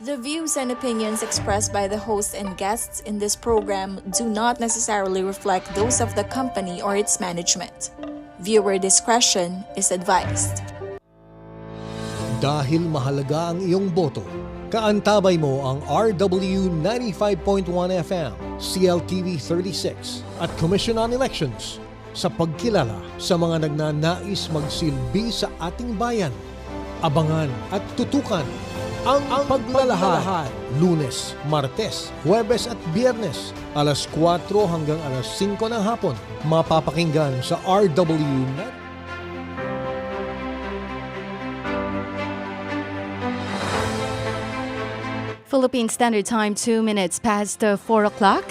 The views and opinions expressed by the host and guests in this program do not necessarily reflect those of the company or its management. Viewer discretion is advised. Dahil mahalaga ang iyong boto, kaantabay mo ang RW 95.1 FM, CLTV 36 at Commission on Elections sa pagkilala sa mga nagnanais magsilbi sa ating bayan. Abangan at tutukan ang paglalahad. Lunes, Martes, Huwebes at Biyernes, alas 4 hanggang alas 5 ng hapon. Mapapakinggan sa RW Philippine Standard Time, 2 minutes past 4 o'clock.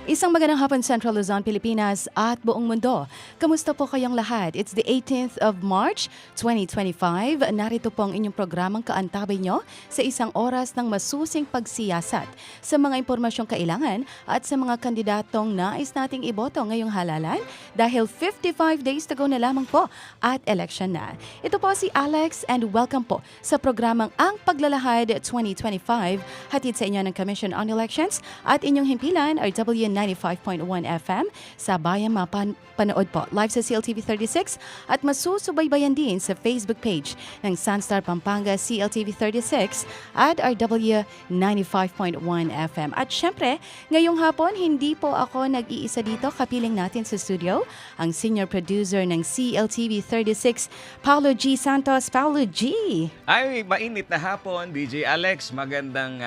Isang magandang hapon, Central Luzon, Pilipinas at buong mundo. Kamusta po kayong lahat? It's the 18th of March, 2025. Narito po ang inyong programang kaantabay nyo sa isang oras ng masusing pagsiyasat sa mga impormasyong kailangan at sa mga kandidatong nais nating iboto ngayong halalan dahil 55 days to go na lamang po at election na. Ito po si Alex and welcome po sa programang Ang Paglalahad 2025 hatid sa inyo ng Commission on Elections at inyong himpilan ay W95.1 FM sa Bayan Mapanood po live sa CLTV 36 at masusubaybayan din sa Facebook page ng Sunstar Pampanga CLTV 36 at RW 95.1 FM. At syempre, ngayong hapon hindi po ako nag-iisa dito, kapiling natin sa studio ang senior producer ng CLTV 36, Paulo G. Santos. Paulo G. Ay, mainit na hapon, DJ Alex. Magandang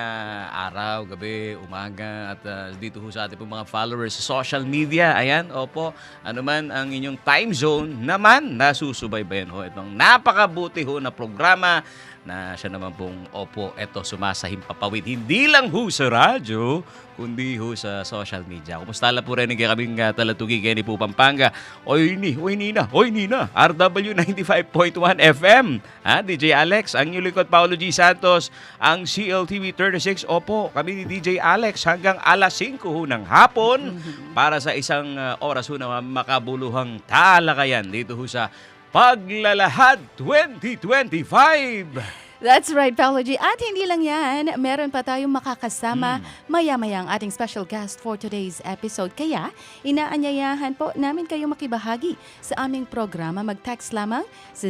araw, gabi, umaga at dito ho sa ating po mga followers sa social media. Ayan, opo, ano man ang inyong time zone naman, nasusubaybayan ho itong napakabuti ho na programa na siya naman pong, opo, eto sumasahimpapawid. Hindi lang ho sa radyo, kundi ho sa social media. Kumusta lang po rin ang kaming talatugi kaya ni po Pampanga. Oy Nina, RW 95.1 FM. Ha, DJ Alex, ang inyong likod, Paulo G. Santos, ang CLTV 36. Opo, kami ni DJ Alex hanggang alas 5 ho ng hapon para sa isang oras ho na makabuluhang talakayan dito ho sa Paglalahad 2025. That's right, Paulo G. At hindi lang yan, meron pa tayong makakasama maya-maya ang ating special guest for today's episode. Kaya, inaanyayahan po namin kayo makibahagi sa aming programa. Mag-text lamang sa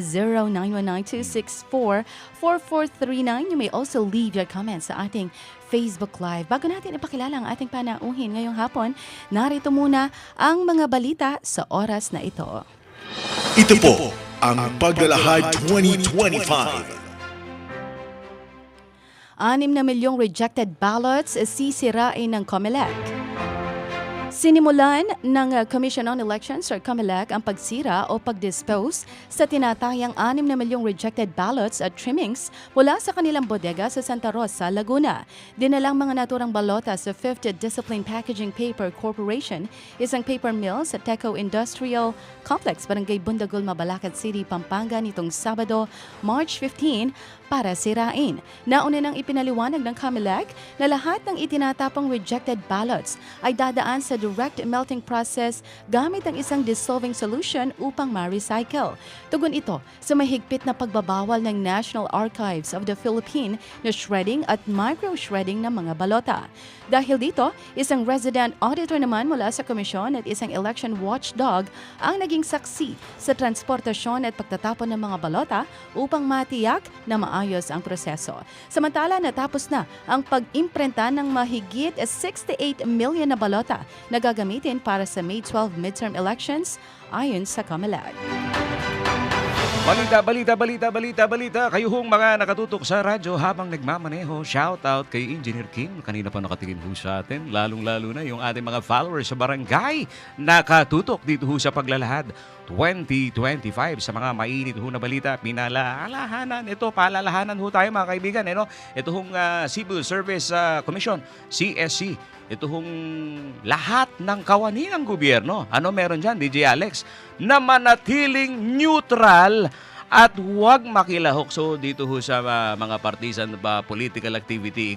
0919-264-4439. You may also leave your comments sa ating Facebook Live. Bago natin ipakilala ang ating panauhin ngayong hapon, narito muna ang mga balita sa oras na ito. Ito po ang Paglalahad 2025. 6 na milyong rejected ballots sisirain ng COMELEC. Sinimulan ng Commission on Elections or COMELEC ang pagsira o pagdispose sa tinatayang 6 na milyong rejected ballots at trimmings mula sa kanilang bodega sa Santa Rosa, Laguna. Dinalang mga naturang balota sa 5th Discipline Packaging Paper Corporation, isang paper mill sa Teco Industrial Complex, Barangay Bundagul, Mabalacat City, Pampanga nitong Sabado, March 15, para sirain. Nauna nang ipinaliwanag ng COMELEC na lahat ng itinatapong rejected ballots ay dadaan sa direct melting process gamit ang isang dissolving solution upang ma-recycle. Tugon ito sa mahigpit na pagbabawal ng National Archives of the Philippines na shredding at micro-shredding ng mga balota. Dahil dito, isang resident auditor naman mula sa komisyon at isang election watchdog ang naging saksi sa transportasyon at pagtatapon ng mga balota upang matiyak na maayos ang proseso. Samantala, natapos na ang pag-imprenta ng mahigit 68 million na balota na gagamitin para sa May 12 midterm elections ayon sa COMELEC. Balita. Kayo hong mga nakatutok sa radyo habang nagmamaneho. Shout out kay Engineer Kim. Kanina pa nakatingin ho sa atin. Lalong-lalo na yung ating mga followers sa barangay. Nakatutok dito ho sa Paglalahad 2025 sa mga mainit ho na balita. Pinalalahanan. Paalalahanan ho tayo mga kaibigan. Ito hong Civil Service Commission, CSC. Ito hong lahat ng kawani ng gobyerno. Ano meron dyan, DJ Alex? Na manatiling neutral at huwag makilahok. So dito ho sa mga partisan political activity.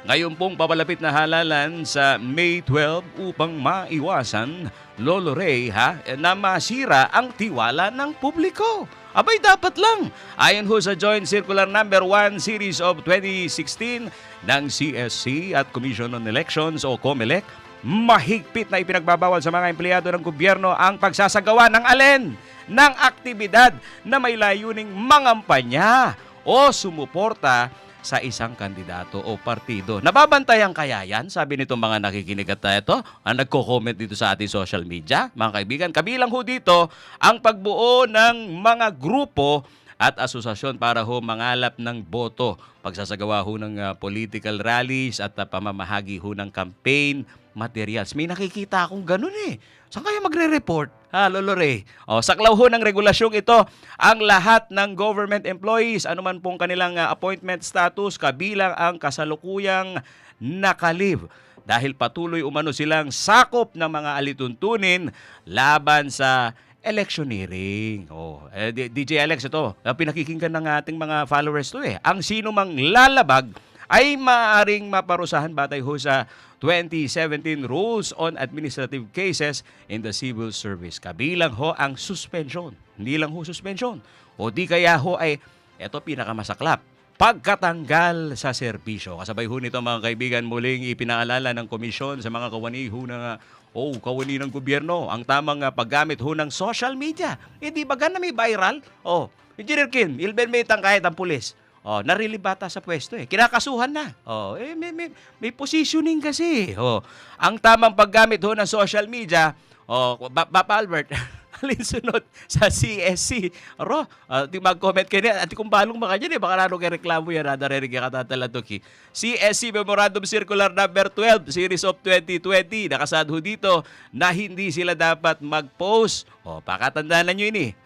Ngayon pong papalapit na halalan sa May 12 upang maiwasan, Lolo Ray, na masira ang tiwala ng publiko. Abay, dapat lang. Ayon ho sa Joint Circular Number 1 Series of 2016 ng CSC at Commission on Elections o COMELEC, mahigpit na ipinagbabawal sa mga empleyado ng gobyerno ang pagsasagawa ng alin ng aktibidad na may layuning mangampanya o sumuporta sa isang kandidato o partido. Nababantayan kaya yan? Sabi nitong mga nakikinig at ito, ang nagko-comment dito sa ating social media. Mga kaibigan, kabilang ho dito ang pagbuo ng mga grupo at asosasyon para ho mangalap ng boto. Pagsasagawa ho ng political rallies at pamamahagi ho ng campaign materials. May nakikita akong ganun eh. Saan kaya magre-report? Lolo Ray. Saklaw ho ng regulasyong ito ang lahat ng government employees, anuman pong kanilang appointment status, kabilang ang kasalukuyang nakalib. Dahil patuloy umano silang sakop ng mga alituntunin laban sa electioneering. DJ Alex, ito, pinakikinggan ng ating mga followers to eh. Ang sino mang lalabag ay maaaring maparusahan batay ho sa 2017 Rules on Administrative Cases in the Civil Service. Kabilang ho ang suspension. Hindi lang ho suspension. O di kaya ho ay, eto pinakamasaklap, pagkatanggal sa serbisyo. Kasabay ho nito mga kaibigan, muling ipinaalala ng komisyon sa mga kawani ho ng kawani ng gobyerno ang tamang paggamit ho ng social media. Di ba na may viral? Engineer Kim, ilben may kahit ang pulis. Narilibata sa pwesto eh. Kinakasuhan na. May positioning kasi. Ang tamang paggamit ho ng social media, Papa Albert, alinsunod sa CSC. Di mag-comment kayo niya. At kung balong baka dyan baka lalo kayo reklamo yan. Narinig ka katatalatok CSC Memorandum Circular Number 12, Series of 2020. Nakasad ho dito na hindi sila dapat mag-post. Pakatandaan nyo ini.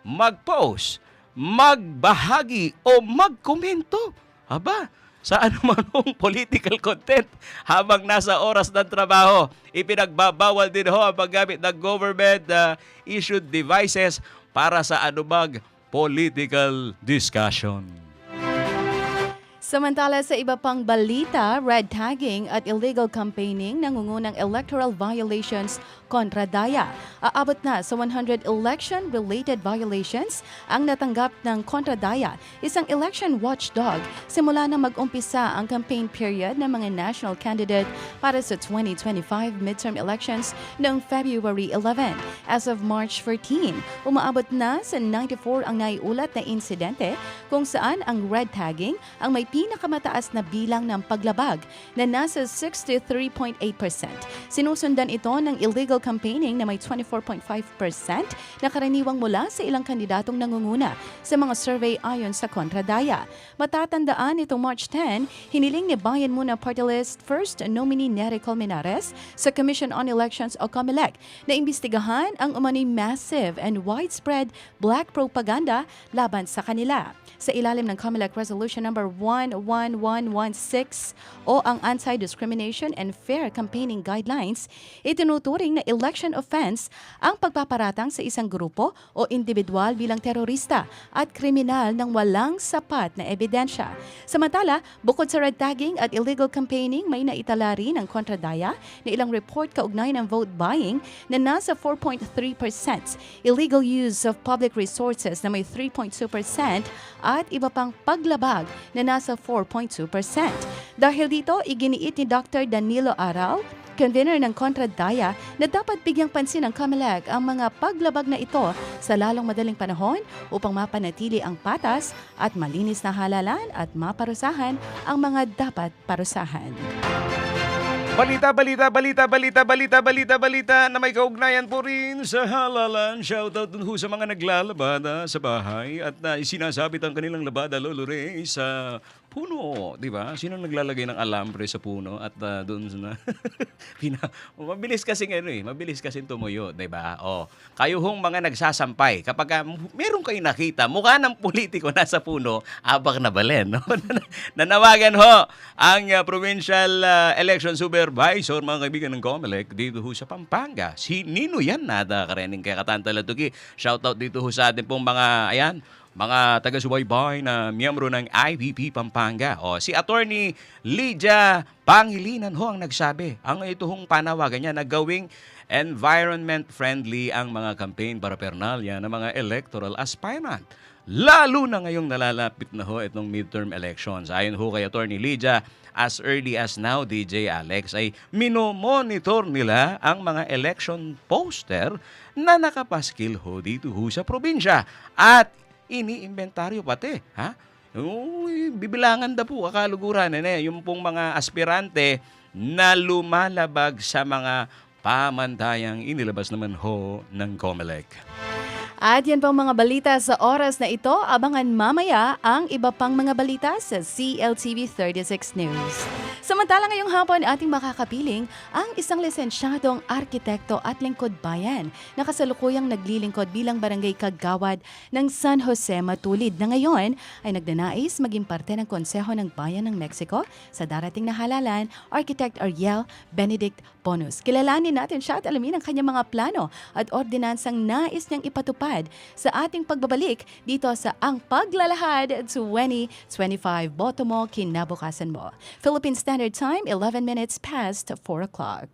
Mag-post, magbahagi o magkomento sa anumang political content habang nasa oras ng trabaho. Ipinagbabawal din ho ang paggamit ng government issued devices para sa anumang political discussion. Samantala sa iba pang balita, red tagging at illegal campaigning nangungunang electoral violations kontra Daya. Aabot na sa 100 election-related violations ang natanggap ng kontra Daya, isang election watchdog, simula na mag-umpisa ang campaign period ng mga national candidate para sa 2025 midterm elections noong February 11. As of March 14, umaabot na sa 94 ang naiulat na insidente kung saan ang red tagging ang may pinakamataas na bilang ng paglabag na nasa 63.8%. Sinusundan ito ng illegal campaigning na may 24.5% na karaniwang mula sa ilang kandidatong nangunguna sa mga survey ayon sa Kontra Daya. Matatandaan itong March 10, hiniling ni Bayan Muna Party List First Nominee Nery Colmenares sa Commission on Elections o COMELEC na imbestigahan ang umano'y massive and widespread black propaganda laban sa kanila. Sa ilalim ng COMELEC Resolution Number 11116 o ang Anti-Discrimination and Fair Campaigning Guidelines, itinuturing na election offense ang pagpaparatang sa isang grupo o individual bilang terorista at kriminal ng walang sapat na ebidensya. Samantala, bukod sa red tagging at illegal campaigning, may naitala rin ang Kontra Daya na ilang report kaugnay ng vote buying na nasa 4.3%, illegal use of public resources na may 3.2% at iba pang paglabag na nasa 4.2%. Dahil dito, iginiit ni Dr. Danilo Araw, convener ng Kontra Daya, na dapat bigyang pansin ng COMELEC ang mga paglabag na ito sa lalong madaling panahon upang mapanatili ang patas at malinis na halalan at maparusahan ang mga dapat parusahan. Balita na may kaugnayan po rin sa halalan. Shoutout dun ho sa mga naglalabada sa bahay at isinasabit ang kanilang labada, Lolo Ray, sa puno, di ba? Sino naglalagay ng alambre sa puno at doon na mabilis kasing mabilis kasing tumuyo, di ba? Kayo hong mga nagsasampay, kapag meron kayo nakita, mukha ng politiko nasa puno, abak na balen, no? Nanawagan ho ang Provincial Election Supervisor, mga kaibigan ng COMELEC, dito ho sa Pampanga. Si Nino yan, nada karening kay Katantalatuki. Shoutout dito ho sa atin pong mga taga-subaybay na miyembro ng IVP Pampanga. Si Attorney Lydia Pangilinan ho ang nagsabi. Ang ito hong panawagan niya na gawing environment-friendly ang mga campaign paraphernalia ng mga electoral aspirant. Lalo na ngayong nalalapit na ho itong midterm elections. Ayon ho kay Attorney Lydia, as early as now, DJ Alex, ay minomonitor nila ang mga election poster na nakapaskil ho dito ho sa probinsya. At iniimbentaryo pati, ha? Uy, bibilangan na po kakaluguran yung pong mga aspirante na lumalabag sa mga pamantayang inilabas naman ho ng COMELEC. At yan pang mga balita sa oras na ito. Abangan mamaya ang iba pang mga balita sa CLTV 36 News. Samantala ngayong hapon ating makakapiling ang isang lisensyadong arkitekto at lingkod bayan na kasalukuyang naglilingkod bilang barangay kagawad ng San Jose Matulid na ngayon ay nagdanais maging parte ng Konseho ng Bayan ng Mexico sa darating na halalan, Architect Ariel Benedict Bonus. Kilalanin natin siya at alamin ang kanyang mga plano at ordinansang nais niyang ipatupad sa ating pagbabalik dito sa Ang Paglalahad 2025. Boto mo, kinabukasan mo. Philippine Standard Time, 11 minutes past 4 o'clock.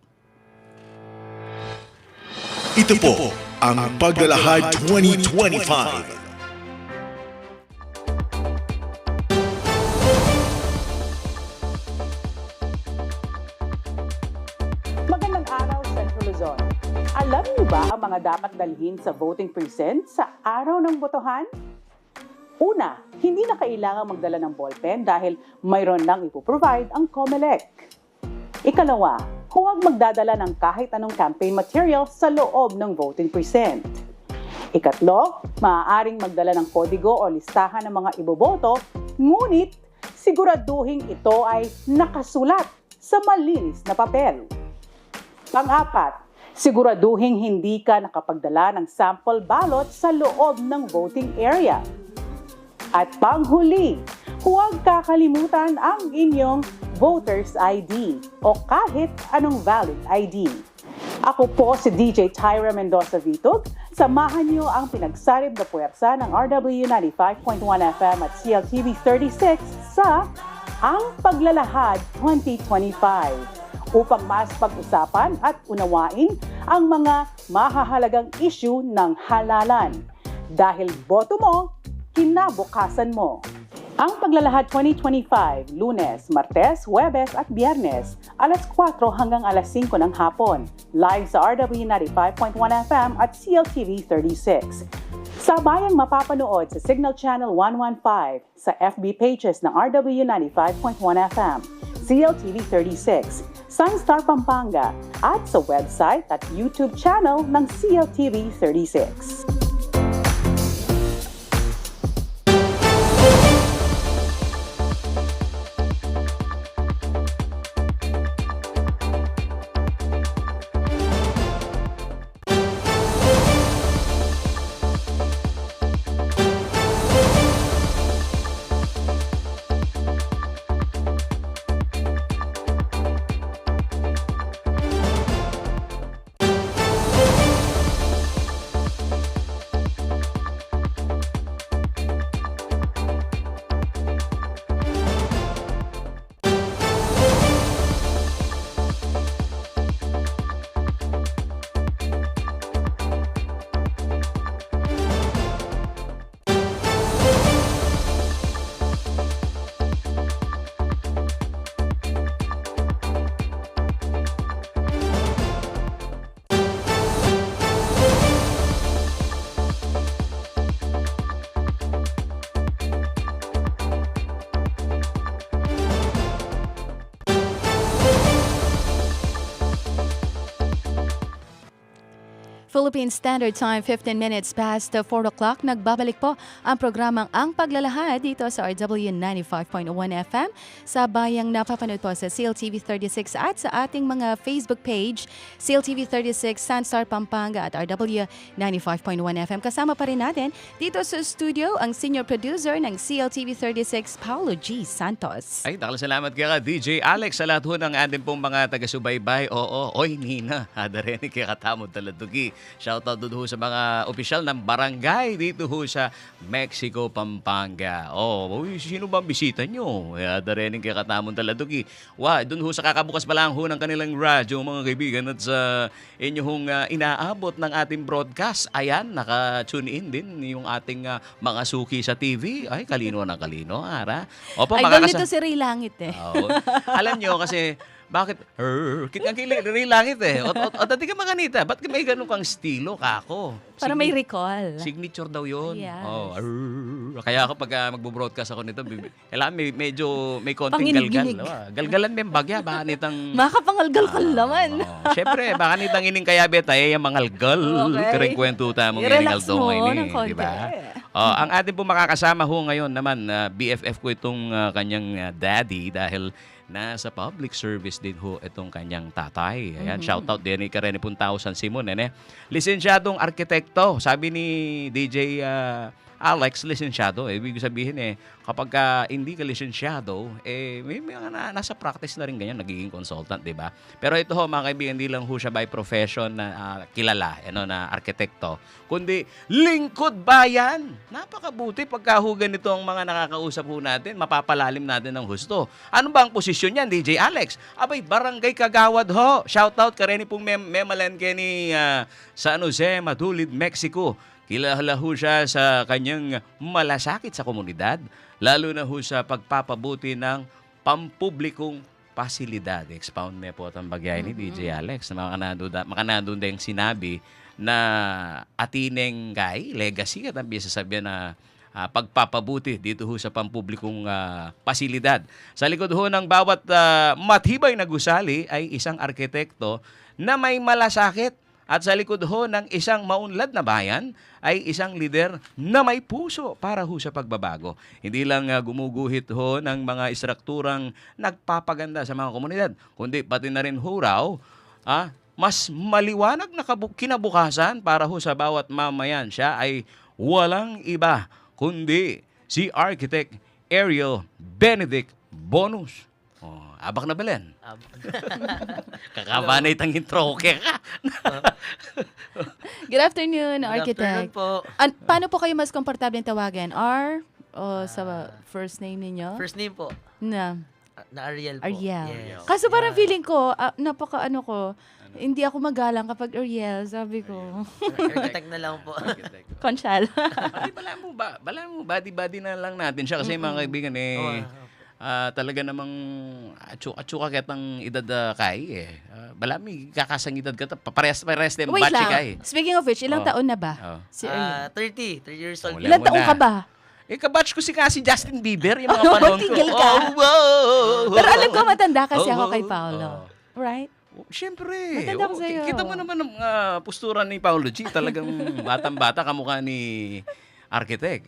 Ito po ang Paglalahad 2025. Magandang araw, Central Luzon. Alam niyo ba ang mga dapat dalhin sa voting precinct sa araw ng botohan? Una, hindi na kailangang magdala ng ballpen dahil mayroon nang ipoprovide ang COMELEC. Ikalawa, huwag magdadala ng kahit anong campaign material sa loob ng voting precinct. Ikatlo, maaaring magdala ng kodigo o listahan ng mga iboboto, ngunit siguraduhin ito ay nakasulat sa malinis na papel. Pang-apat, siguraduhin hindi ka nakapagdala ng sample ballot sa loob ng voting area. At panghuli, huwag kakalimutan ang inyong voter's ID o kahit anong valid ID. Ako po si DJ Tyra Mendoza Vitug. Samahan niyo ang pinagsarib na puwersa ng RW 95.1 FM at CLTV 36 sa Ang Paglalahad 2025 upang mas pag-usapan at unawain ang mga mahahalagang issue ng halalan. Dahil boto mo, kinabukasan mo. Ang Paglalahad 2025, Lunes, Martes, Huwebes at Biyernes, alas 4 hanggang alas 5 ng hapon. Live sa RW 95.1 FM at CLTV 36. Sabayang mapapanood sa Signal Channel 115, sa FB pages ng RW 95.1 FM, CLTV 36, Sunstar Pampanga, at sa website at YouTube channel ng CLTV 36. Philippine Standard Time, 15 minutes past 4 o'clock. Nagbabalik po ang programang Ang Paglalahad dito sa RW 95.1 FM. Sa bayang napapanood po sa CLTV 36 at sa ating mga Facebook page, CLTV 36, Sunstar Pampanga at RW 95.1 FM. Kasama pa rin natin dito sa studio ang senior producer ng CLTV 36, Paulo G. Santos. Ay, salamat kaya DJ Alex sa lahat ho ng ating pong mga taga-subaybay. Oo, oy, Nina. Hada rin kaya katamod taladugi. Shoutout doon ho sa mga opisyal ng barangay dito ho sa Mexico, Pampanga. Uy, sino ba ang bisita nyo? Darening kay Katamon Taladugi. Doon ho sa kakabukas pa lang ho ng kanilang radyo, mga kaibigan, at sa inyo hong inaabot ng ating broadcast. Ayan, naka-tune in din yung ating mga suki sa TV. Ay, kalino na kalino, ara. Opo, Idol nito si Ray Langit eh. Oo. Alam nyo kasi, bakit? Ang kili langit eh. O dati ka makanita, ba't may ganun kang estilo, kako? Para may recall. Signature daw yun. Yes. Kaya ako pag magbo-broadcast ako nito, kailangan medyo may konting Panginig-ginig. galgal. Galgalan may bagya, baka nitang... Makapangalgal ka naman. Siyempre, baka nitang ining kaya beta, yung mangalgal. Okay. Kareng kwento tamong I-relax iningal mo doon ng konti. Diba? Ang ating po makakasama ho ngayon naman, BFF ko itong kanyang daddy dahil nasa public service din ho itong kanyang tatay. Ayan, shoutout din kay Rene Puntao San Simon. Lisensyadong arkitekto. Sabi ni DJ Alex, lisensyado. Ibig sabihin kapag hindi ka lisensyado, may mga nasa practice na rin ganyan, nagiging consultant, di ba? Pero ito ho, mga kaibigan, hindi lang ho siya by profession na kilala, na arkitekto, kundi lingkod bayan. Napakabuti pagkahugan nito ang mga nakakausap ho natin, mapapalalim natin ng husto. Ano ba ang posisyon niyan, DJ Alex? Abay, barangay kagawad ho. Shoutout ka rin pong Memalenke ni San Jose, Matulid, Mexico. Kilala ho siya sa kanyang malasakit sa komunidad, lalo na ho sa pagpapabuti ng pampublikong pasilidad. Expound me po ang bagay ni DJ Alex na makanandun din sinabi na atineng legacy at ang sasabihin na pagpapabuti dito ho sa pampublikong pasilidad. Sa likod ho ng bawat matibay na gusali ay isang arkitekto na may malasakit. At sa likod ho ng isang maunlad na bayan ay isang lider na may puso para ho sa pagbabago. Hindi lang gumuguhit ho ng mga istrukturang nagpapaganda sa mga komunidad, kundi pati na rin ho raw, mas maliwanag na kinabukasan para ho sa bawat mamayan. Siya ay walang iba kundi si Architect Ariel Benedict Bonus. Abak na balen. Kakabanay tang intro, okay ka? Good afternoon, Good afternoon Architect. po. Paano po kayo mas komportable tawagan? R o sa first name ninyo? First name po, Na Ariel po. Ariel. Yes. Kaso parang feeling ko, hindi ako magalang kapag Ariel, sabi ko. Architect na lang po. Conchal. Ay, bala mo, body na lang natin siya kasi mga kaibigan talaga namang atsuka kitang edad kay balami kakasang edad ka pares din Wait batch lang. kay. Speaking of which, ilang taon na ba? Si Ariel? 30 years old. Wala Ilang mo taon na. ka ba? Kabatch ko si Justin Bieber yung mga panahon ko. Tigil ka. Pero alam ko matanda kasi ako kay Oh. Paolo. Right? Siyempre. Matanda ko sa'yo. Kita mo naman ang postura ni Paolo G. Talagang batang-bata kamukha ni Architect.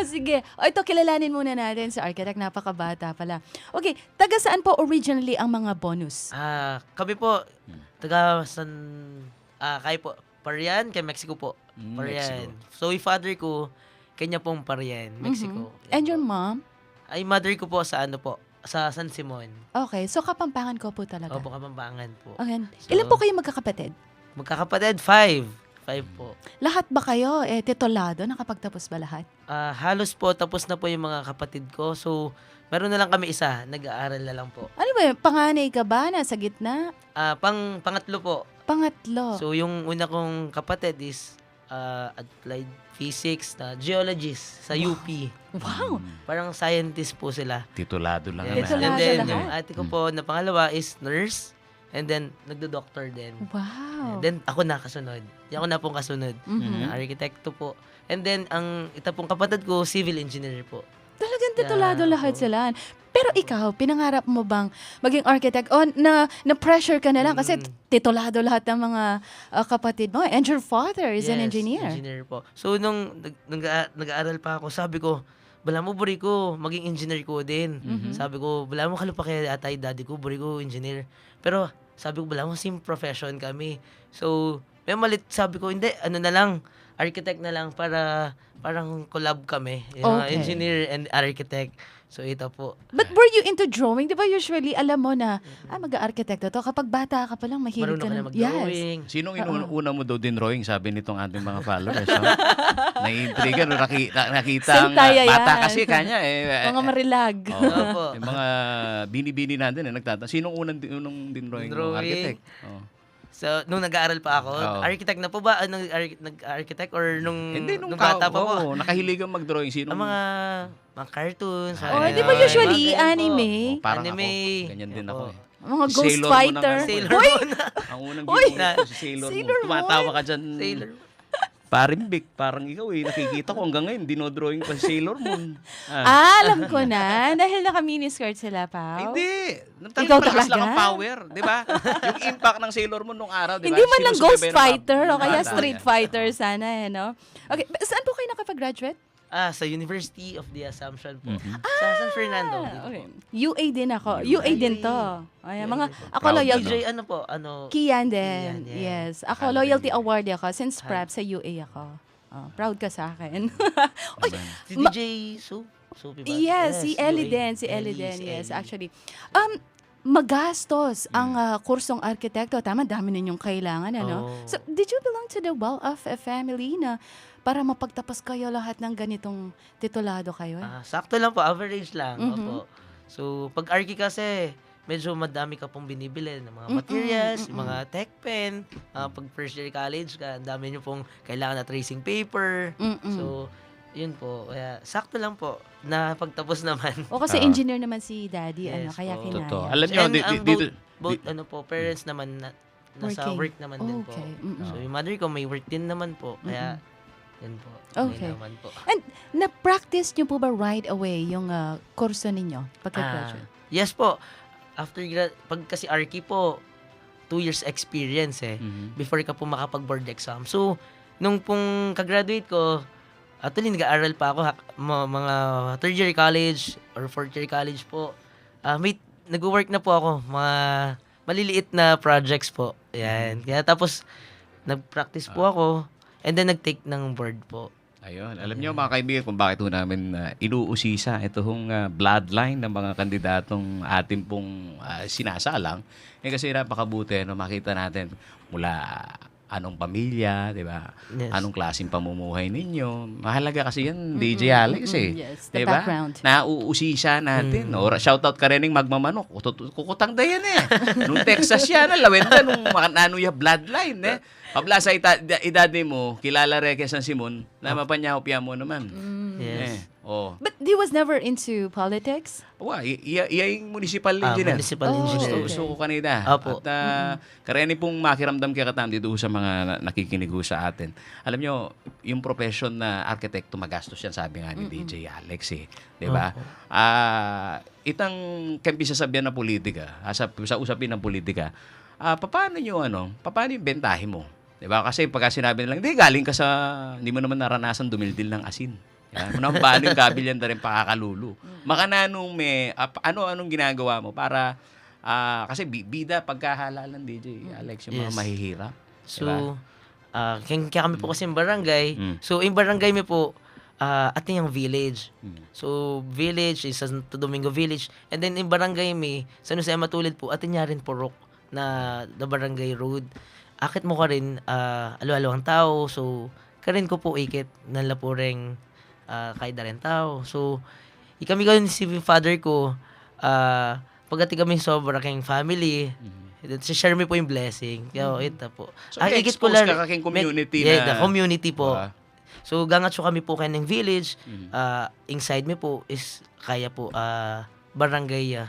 Sige. Ito, kilalanin muna natin sa Architect. Napakabata pala. Okay, taga saan po originally ang mga bonus? Kami po, taga kayo po, Parian, kay Mexico po. Parian. Mexico. So, yung father ko, kanya pong Parian, Mexico. And your mom? Ay, mother ko po sa sa San Simon. Okay, so Kapampangan ko po talaga. Opo, Kapampangan po. Okay. So, Ilan po kayo magkakapatid? Magkakapatid, 5. 5 po. Lahat ba kayo titolado? Nakapagtapos ba lahat? Halos po, tapos na po yung mga kapatid ko. So, meron na lang kami isa, nag-aaral na lang po. Ano ba, panganay ka ba? Nasa gitna? Pangatlo po. Pangatlo? So, yung una kong kapatid is applied physics na geologist sa UP. Wow! Parang scientist po sila. Titulado lang. Yes. Titulado And then, lahat. yung ate ko po na pangalawa is nurse. And then, nagdo-doctor din. Wow! And then, ako na kasunod. Ako na pong kasunod. Mhm. Na arkitekto po. And then, ang ita pong kapatid ko, civil engineer po. Talagang titulado Yeah, lahat oo. sila. Pero ikaw, pinangarap mo bang maging architect? O na-pressure ka na lang kasi titulado lahat ng mga kapatid mo. And your father is an Yes, engineer. engineer po. So, nung nag-aaral pa ako, sabi ko, bala mo, buri ko, maging engineer ko din. Sabi ko, bala mo, kalapa kaya atay daddy ko, buri ko, engineer. Pero, sabi ko, bala mo, same profession kami. So, may malit, sabi ko, hindi, ano na lang, architect na lang para parang collab kami. Okay. Engineer and architect. So ito po. But were you into drawing? Di ba usually alam mo na, mag-arkitekto to. Kapag bata ka pa lang, mahilig Marunong ka ka na na. mag-drawing. Sinong una mo daw din drawing, sabi nitong ating mga followers? No? Naiintriga, nakita ang Sentaya bata yan. kasi kanya. Mga marilag. Opo. Yung mga bini-bini natin, nagtatanong, sinong unang din drawing mo? Drawing. Architect? So, nung nag-aaral pa ako, Oo. architect na po ba? Nag-architect or nung, Hindi, nung bata pa po? nakahiligan mag-drawing. Sinong? Ang mga cartoons. Oh, Ay, di ba ay, usually mga ganyan po. anime? Parang Anime. ako. Ganyan din ako Opo. eh. Mga Si Ghost Sailor Moon Fighter. ang ano, Sailor Uy! Moon. Ang unang Uy! ginulat ko si Sailor Moon. Sailor Moon. Tumatawa ka dyan. Sailor. Parimbik, parang ikaw eh. Nakikita ko hanggang ngayon, dinodrawing pa si Sailor Moon. Ah. Alam ko na. Dahil naka-miniskirt sila, Pao. Hindi. Ikaw Malakas talaga? lang ang power, di ba? Yung impact ng Sailor Moon nung araw, di ba? Hindi man lang Ghost Sinusubaybayan ng Fighter o kaya bata Street yan. Fighter sana, no? Okay, saan po kayo nakapag-graduate? Sa University of the Assumption po. Sa San Fernando. Okay. UA din ako. UA din to. Ay, mga, ako Proud loyalty. DJ, ano po? Kian din. Kian, yeah. Yes. Ako, loyalty award ako. Since prep sa UA ako. Proud ka sa akin. Oy, Si DJ Supi ba? yes, si Ellie UA. din. Si Ellie din. si Yes, Ellie. actually. Magastos ang kursong arkitekto. Tama, dami ninyong kailangan, ano? Oo. So, did you belong to the well-off family na para mapagtapos kayo lahat ng ganitong titulado kayo? Sakto lang po, average lang. Mhm. Opo. So, pag Arki kasi, medyo madami ka pong binibili ng mga materials, mga tech pen. Pag first year college ka, ang dami nyo pong kailangan na tracing paper. So, yun po. Kaya, sakto lang po na pagtapos naman. O kasi engineer naman si daddy, ano, Yes kaya po. kinaya. Totoo. Alam nyo, And ang both parents naman nasa Working. work naman din po. Okay. Mm-mm. So, yung mother ko may work din naman po. Kaya, yun po. Okay. Naman po. And na-practice nyo po ba right away yung kurso ninyo pagka-graduate? Yes po. After pag kasi Arki po, 2 years experience before ka po makapag-board exam. So, nung pong kagraduate ko, actually nag-aaral pa ako mga 3rd year college or 4th year college po. Nag-work na po ako mga maliliit na projects po. Yan. Kaya tapos nag-practice po ako and then nag-take ng board po. Ayun. Alam niyo mga kaibigan kung bakit po namin inuusisa itong bloodline ng mga kandidatong atin pong sinasalang. Kasi napakabuti makita natin mula anong pamilya, di ba? Yes. Anong klaseng pamumuhay ninyo. Mahalaga kasi yan, DJ Alex eh. Yes, the Di ba? background. Nauusisa natin. Or shoutout ka rin ng magmamanok. Kukutang dayan eh. Nung Texas yan, lawenda nung nanuya bloodline eh. Pabla sa edad mo, kilala rin kay San Simon, na mapanyahopya mo naman. Yes. But he was never into politics? Iya yung municipal engineer. Municipal Oh, engineer. Gusto ko kanina. Apo. At karani pong makiramdam kaya katam dito sa mga nakikinig sa atin. Alam nyo, yung profession na arkitekto, magastos yan, sabi nga ni DJ Alex eh. Di ba? Itang kampi sasabihan ng politika, sa usapin ng politika, paano yung bentahe mo? Di ba? Kasi pagka sinabi nilang, hindi mo naman naranasan dumildil ng asin. Yan. Unang paano yung kabilyan na rin pakakalulu. Makananong anong ginagawa mo para, kasi bida pagkahalalan, DJ Alex, yung mga Yes. mahihirap. So, kaya kami po kasi yung barangay. Mm. So, yung barangay mi po, ating yung village. So, village is Santo Domingo Village. And then, yung barangay mi, San Jose Matulid po, atin niya rin Purok na the barangay road. Akit mo ka rin, alo-alo ang tao. So, karin ko po ikit, nalapureng kahit na rin tao. So, kami gawin si father ko, pagkati kami sobra kayong family, share mi po yung blessing. Kaya, ito po. So, expose ka kaking community yeah, na... the community po. Diba? So, gangat so kami po kayo ng village. Inside mi po is kaya po barangay.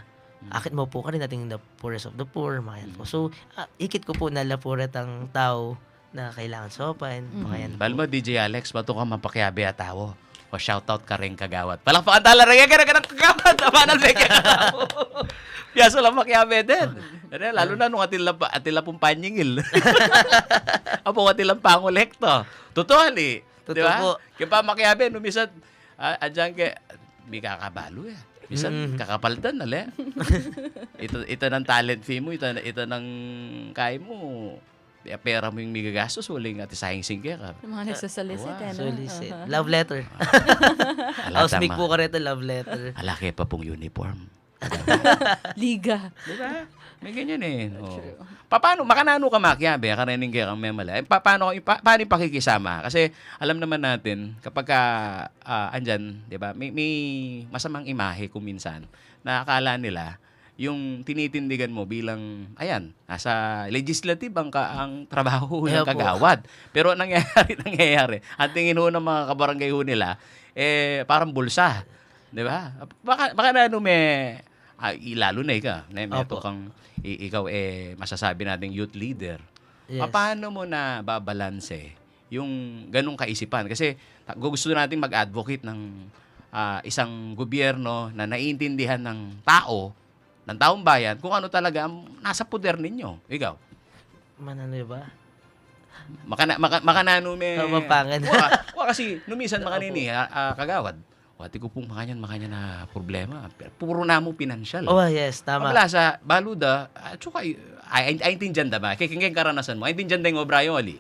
Akit mo po ka rin natin the poorest of the poor. Mga yan po. So, ikit ko po na lapuret ang tao na kailangan sopan. Mga yan po. Bal mo, DJ Alex, bato ka mapakyabe at tawo. O shoutout ka rin kagawat. Palakpakan tala rin ka ng kagawat. Tama na rin ka Piyaso lang makyabe din. Lalo na nung atila pong panyingil. Apo atila pangolekto. Totoo ni. Totoo Diba? po. Kaya pa makyabe, numisan, adyan ke, may kakabalo eh. Misan, kakapaltan, ito ng talent fee mo, ito ng kaya mo. pera mo yung migagastos, huling at isahing singke ka. Yung mga nagsasolicit, Wow. no? Solicit. Uh-huh. Love letter. Housemate po ka rito, love letter. Alaki pa pong uniform. Liga. Diba? May ganyan eh. Oh. Paano, makanano ka makyabe, karining kaya kang memala. Paano yung pakikisama? Kasi alam naman natin, kapag andyan, di ba, may masamang imahe kung minsan, na akala nila, yung tinitindigan mo bilang, ayan, nasa legislative ang trabaho ng Kaya po. kagawad. Pero nangyayari. Ang tingin ho ng mga kabarangay ho nila, parang bulsa. Di ba? Baka na ano lalo na ikaw, Opo. ikaw masasabi nating youth leader. Yes. Paano mo na babalanse yung ganung kaisipan? Kasi gusto nating mag-advocate ng isang gobyerno na naiintindihan ng taong bayan, kung ano talaga ang nasa poder ninyo. Ikaw. Manano ba? Makanano Mapangan. Kasi numisan makanini, kagawad. Wati ko pong makanya na problema. Puro na mo pinansyal. Oh, yes, tama. Pagla sa baluda, tsuka, ay intindihan da ba? Kaya karanasan mo, ay intindihan da yung obra yung ali.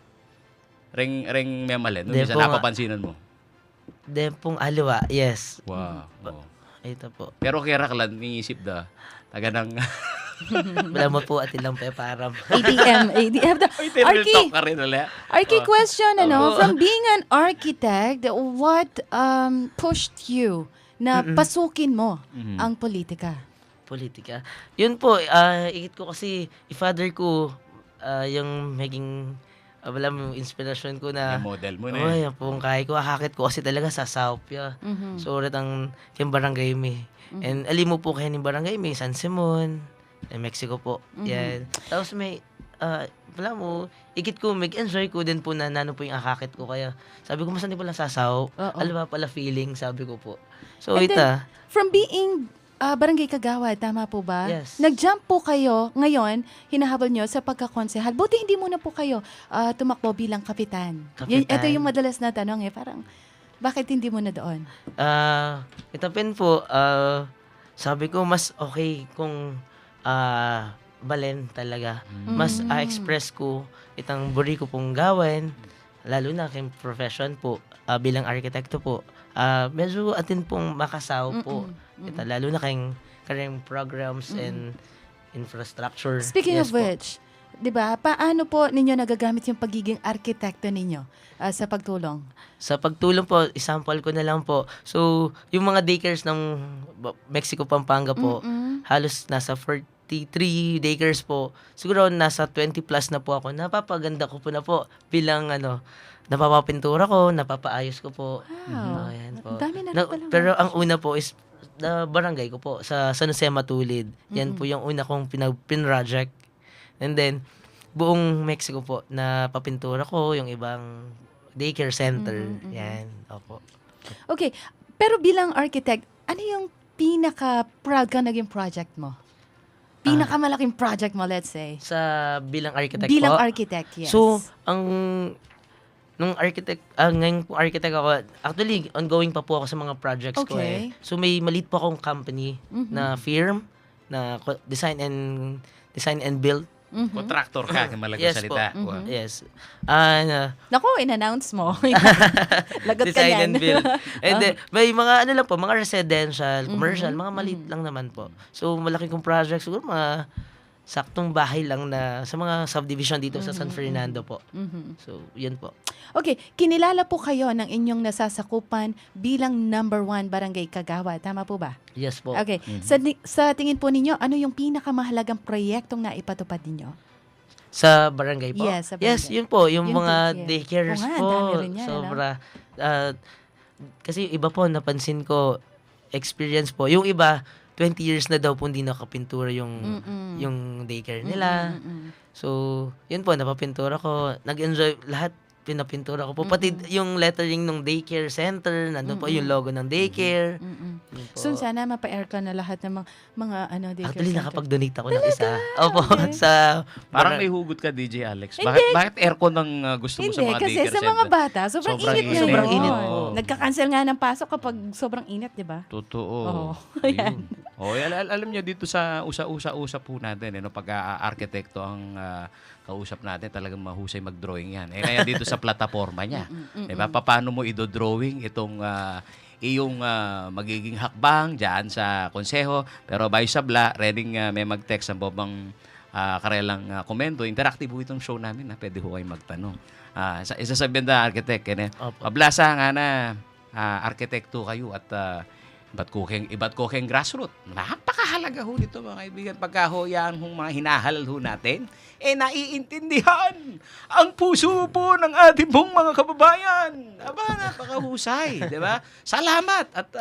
Ring memalen, no? Di Minsan po nga. napapansinan mo. Dempong aliwa, yes. Wow. Ito po. Pero kaya raklan, niisip da, taga ng... Wala mo po at ilang peparam. ADM. Uy, tinril Arky, talk ka rin, ulit. Arky, question, from being an architect, what pushed you na pasukin mo ang politika? Politika. Yun po, ikit ko kasi, i-father ko, yung maging, wala mo, inspirasyon ko na, May model mo na oh, eh. yan pong kaya ko, hakit ko kasi talaga sa Saupya. So, ulit ang yung barangay mi. And alim mo po kayo ng barangay mi, San Simon, Mexico po. Yan. Tapos may, wala mo, ikit ko, mag-enjoy ko din po na nano po yung akakit ko. Kaya sabi ko, masan di pala sasaw? Oo. Alam ba pala feeling, sabi ko po. So, And then, ita. from being barangay kagawad, tama po ba? Yes. Nag-jump po kayo ngayon, hinahabol nyo sa pagkakonsehal. Buti hindi muna po kayo tumakbo bilang kapitan. Ito yung madalas na tanong parang, bakit hindi mo na doon? Ito pin po, sabi ko, mas okay kung balen talaga. Mas express ko itang buri ko pong gawin, lalo na kay profession po, bilang arkitekto po. Medyo atin pong makasaw po. Ito, lalo na kayong programs and infrastructure. Speaking Yes of which, di ba, paano po ninyo nagagamit yung pagiging arkitekto ninyo sa pagtulong? Sa pagtulong po, isample ko na lang po. So, yung mga daycares ng Mexico, Pampanga po, halos nasa 43 daycares po. Siguro nasa 20 plus na po ako. Napapaganda ko po na po bilang napapapintura ko, napapaayos ko po. Wow. Ayan po. Ang dami na rin pala. Pero ang una po is barangay ko po sa San Jose Matulid. Yan po yung una kong pin-project. And then, buong Mexico po na papintura ko, yung ibang daycare center. Yan. Opo. Okay, pero bilang architect, ano yung pinaka-proud ka naging project mo? Pinakamalaking project mo, let's say. Sa bilang architect Bilang po. architect, yes. So, nung architect, ngayon po architect ako, actually, ongoing pa po ako sa mga projects ko Okay. So, may maliit po akong company na firm na design and build. Contractor ka, kung malaking Yes po. salita. Wow. Yes. Naku, in-announce mo. Lagot ka Design yan. and build. And then, may mga lang po, mga residential, commercial, mga maliit lang naman po. So, malaki kong project, siguro mga saktong bahay lang na sa mga subdivision dito sa San Fernando po. So, yun po. Okay, kinilala po kayo ng inyong nasasakupan bilang number 1 barangay kagawad. Tama po ba? Yes po. Okay. Sa tingin po ninyo, ano yung pinakamahalagang proyektong naipatupad ninyo? Sa barangay po? Yes, sa barangay. Yes, yun po. Yung Yung mga daycare. daycares Oo nga, po. dami rin yan, Sobra. Kasi yung iba po, napansin ko, experience po. Yung iba, 20 years na daw po hindi nakapintura yung daycare nila. So, yun po, napapintura ko. Nag-enjoy lahat pinapintura ko po. Pati yung lettering ng daycare center, nandun po yung logo ng daycare. Yun po. So, sana mapa-aircon na lahat ng mga daycare Actually, center. nakapag-donate ako ng isa. Opo, sa... Parang may hugot ka, DJ Alex. Bakit aircon ang gusto mo sa Hindi, mga kasi daycare sa center? mga bata, sobrang init ngayon. Sobrang init po. Nagka-cancel nga ng pasok kapag sobrang init, di ba? Totoo. Oo. Ayun. Alam niyo dito sa usa-usap po natin, pag-arkitekto ang kausap natin, talagang mahusay mag-drawing yan. Kaya dito sa plataforma niya, diba? Paano mo i-drawing itong iyong magiging hakbang dyan sa konseho. Pero by sabla, ready may mag-text ang bobang karelang komento. Interactive po itong show namin. Pwede ho kayo magtanong. Isasabihin na architect. Pablasa nga na arkitekto kayo at iba't kuking grassroot. Napakahalaga ho nito mga kaibigan. Pagka ho yan mga hinahalal ho natin, naiintindihan ang puso po ng ating pong mga kababayan. Napakahusay, di ba? Salamat. At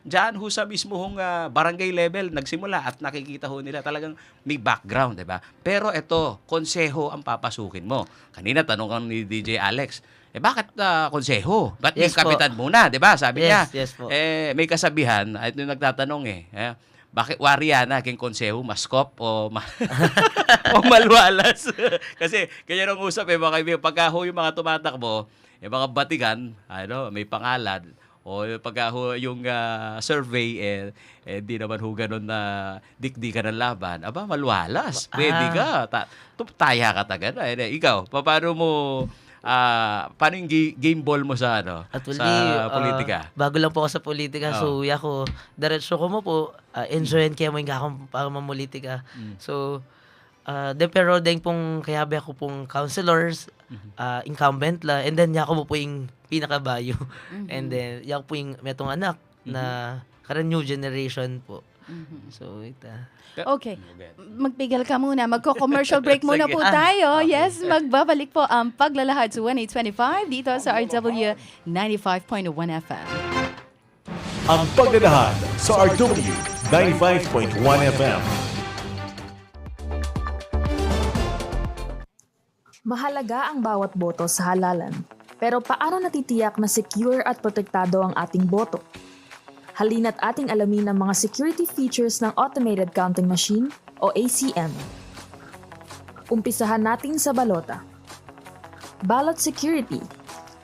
dyan ho sa mismo hong barangay level nagsimula at nakikita ho nila talagang may background, di ba? Pero ito, konseho ang papasukin mo. Kanina tanong ka ni DJ Alex, bakit konseho? Ba't Yes yung kapitan po. muna, di ba? Sabi niya, Yes po. may kasabihan, ito yung nagtatanong bakit wariana king konseho, maskop o o malwalas? Kasi ganyan ang usap mga kaibigan. Pagka ho yung mga tumatakbo, mga batigan, may pangalan, o pagka ho yung survey, di naman ho ganun na dikdikan ng laban. Malwalas. Pwede ka. Taya ka tagad. Ikaw, paano yung game ball mo sa politika? Bago lang po ako sa politika, so ako, diretso ko mo po, enjoyin kaya mo yung akong para mamulitika. So, pero din pong kayabi ako pong counselors, incumbent la, and then ako mo po yung pinakabayo. And then, yak po yung metong anak na karang new generation po. So, ita. Okay. Magpigil ka muna. Magko-commercial break muna Sige. po tayo. Yes, magbabalik po ang Paglalahad sa 1825 dito sa RW 95.1 FM. Ang paglalahad sa RW 95.1 FM. Mahalaga ang bawat boto sa halalan. Pero paano natitiyak na secure at protektado ang ating boto? Halina't ating alamin ang mga security features ng Automated Counting Machine o ACM. Umpisahan natin sa balota. Ballot security.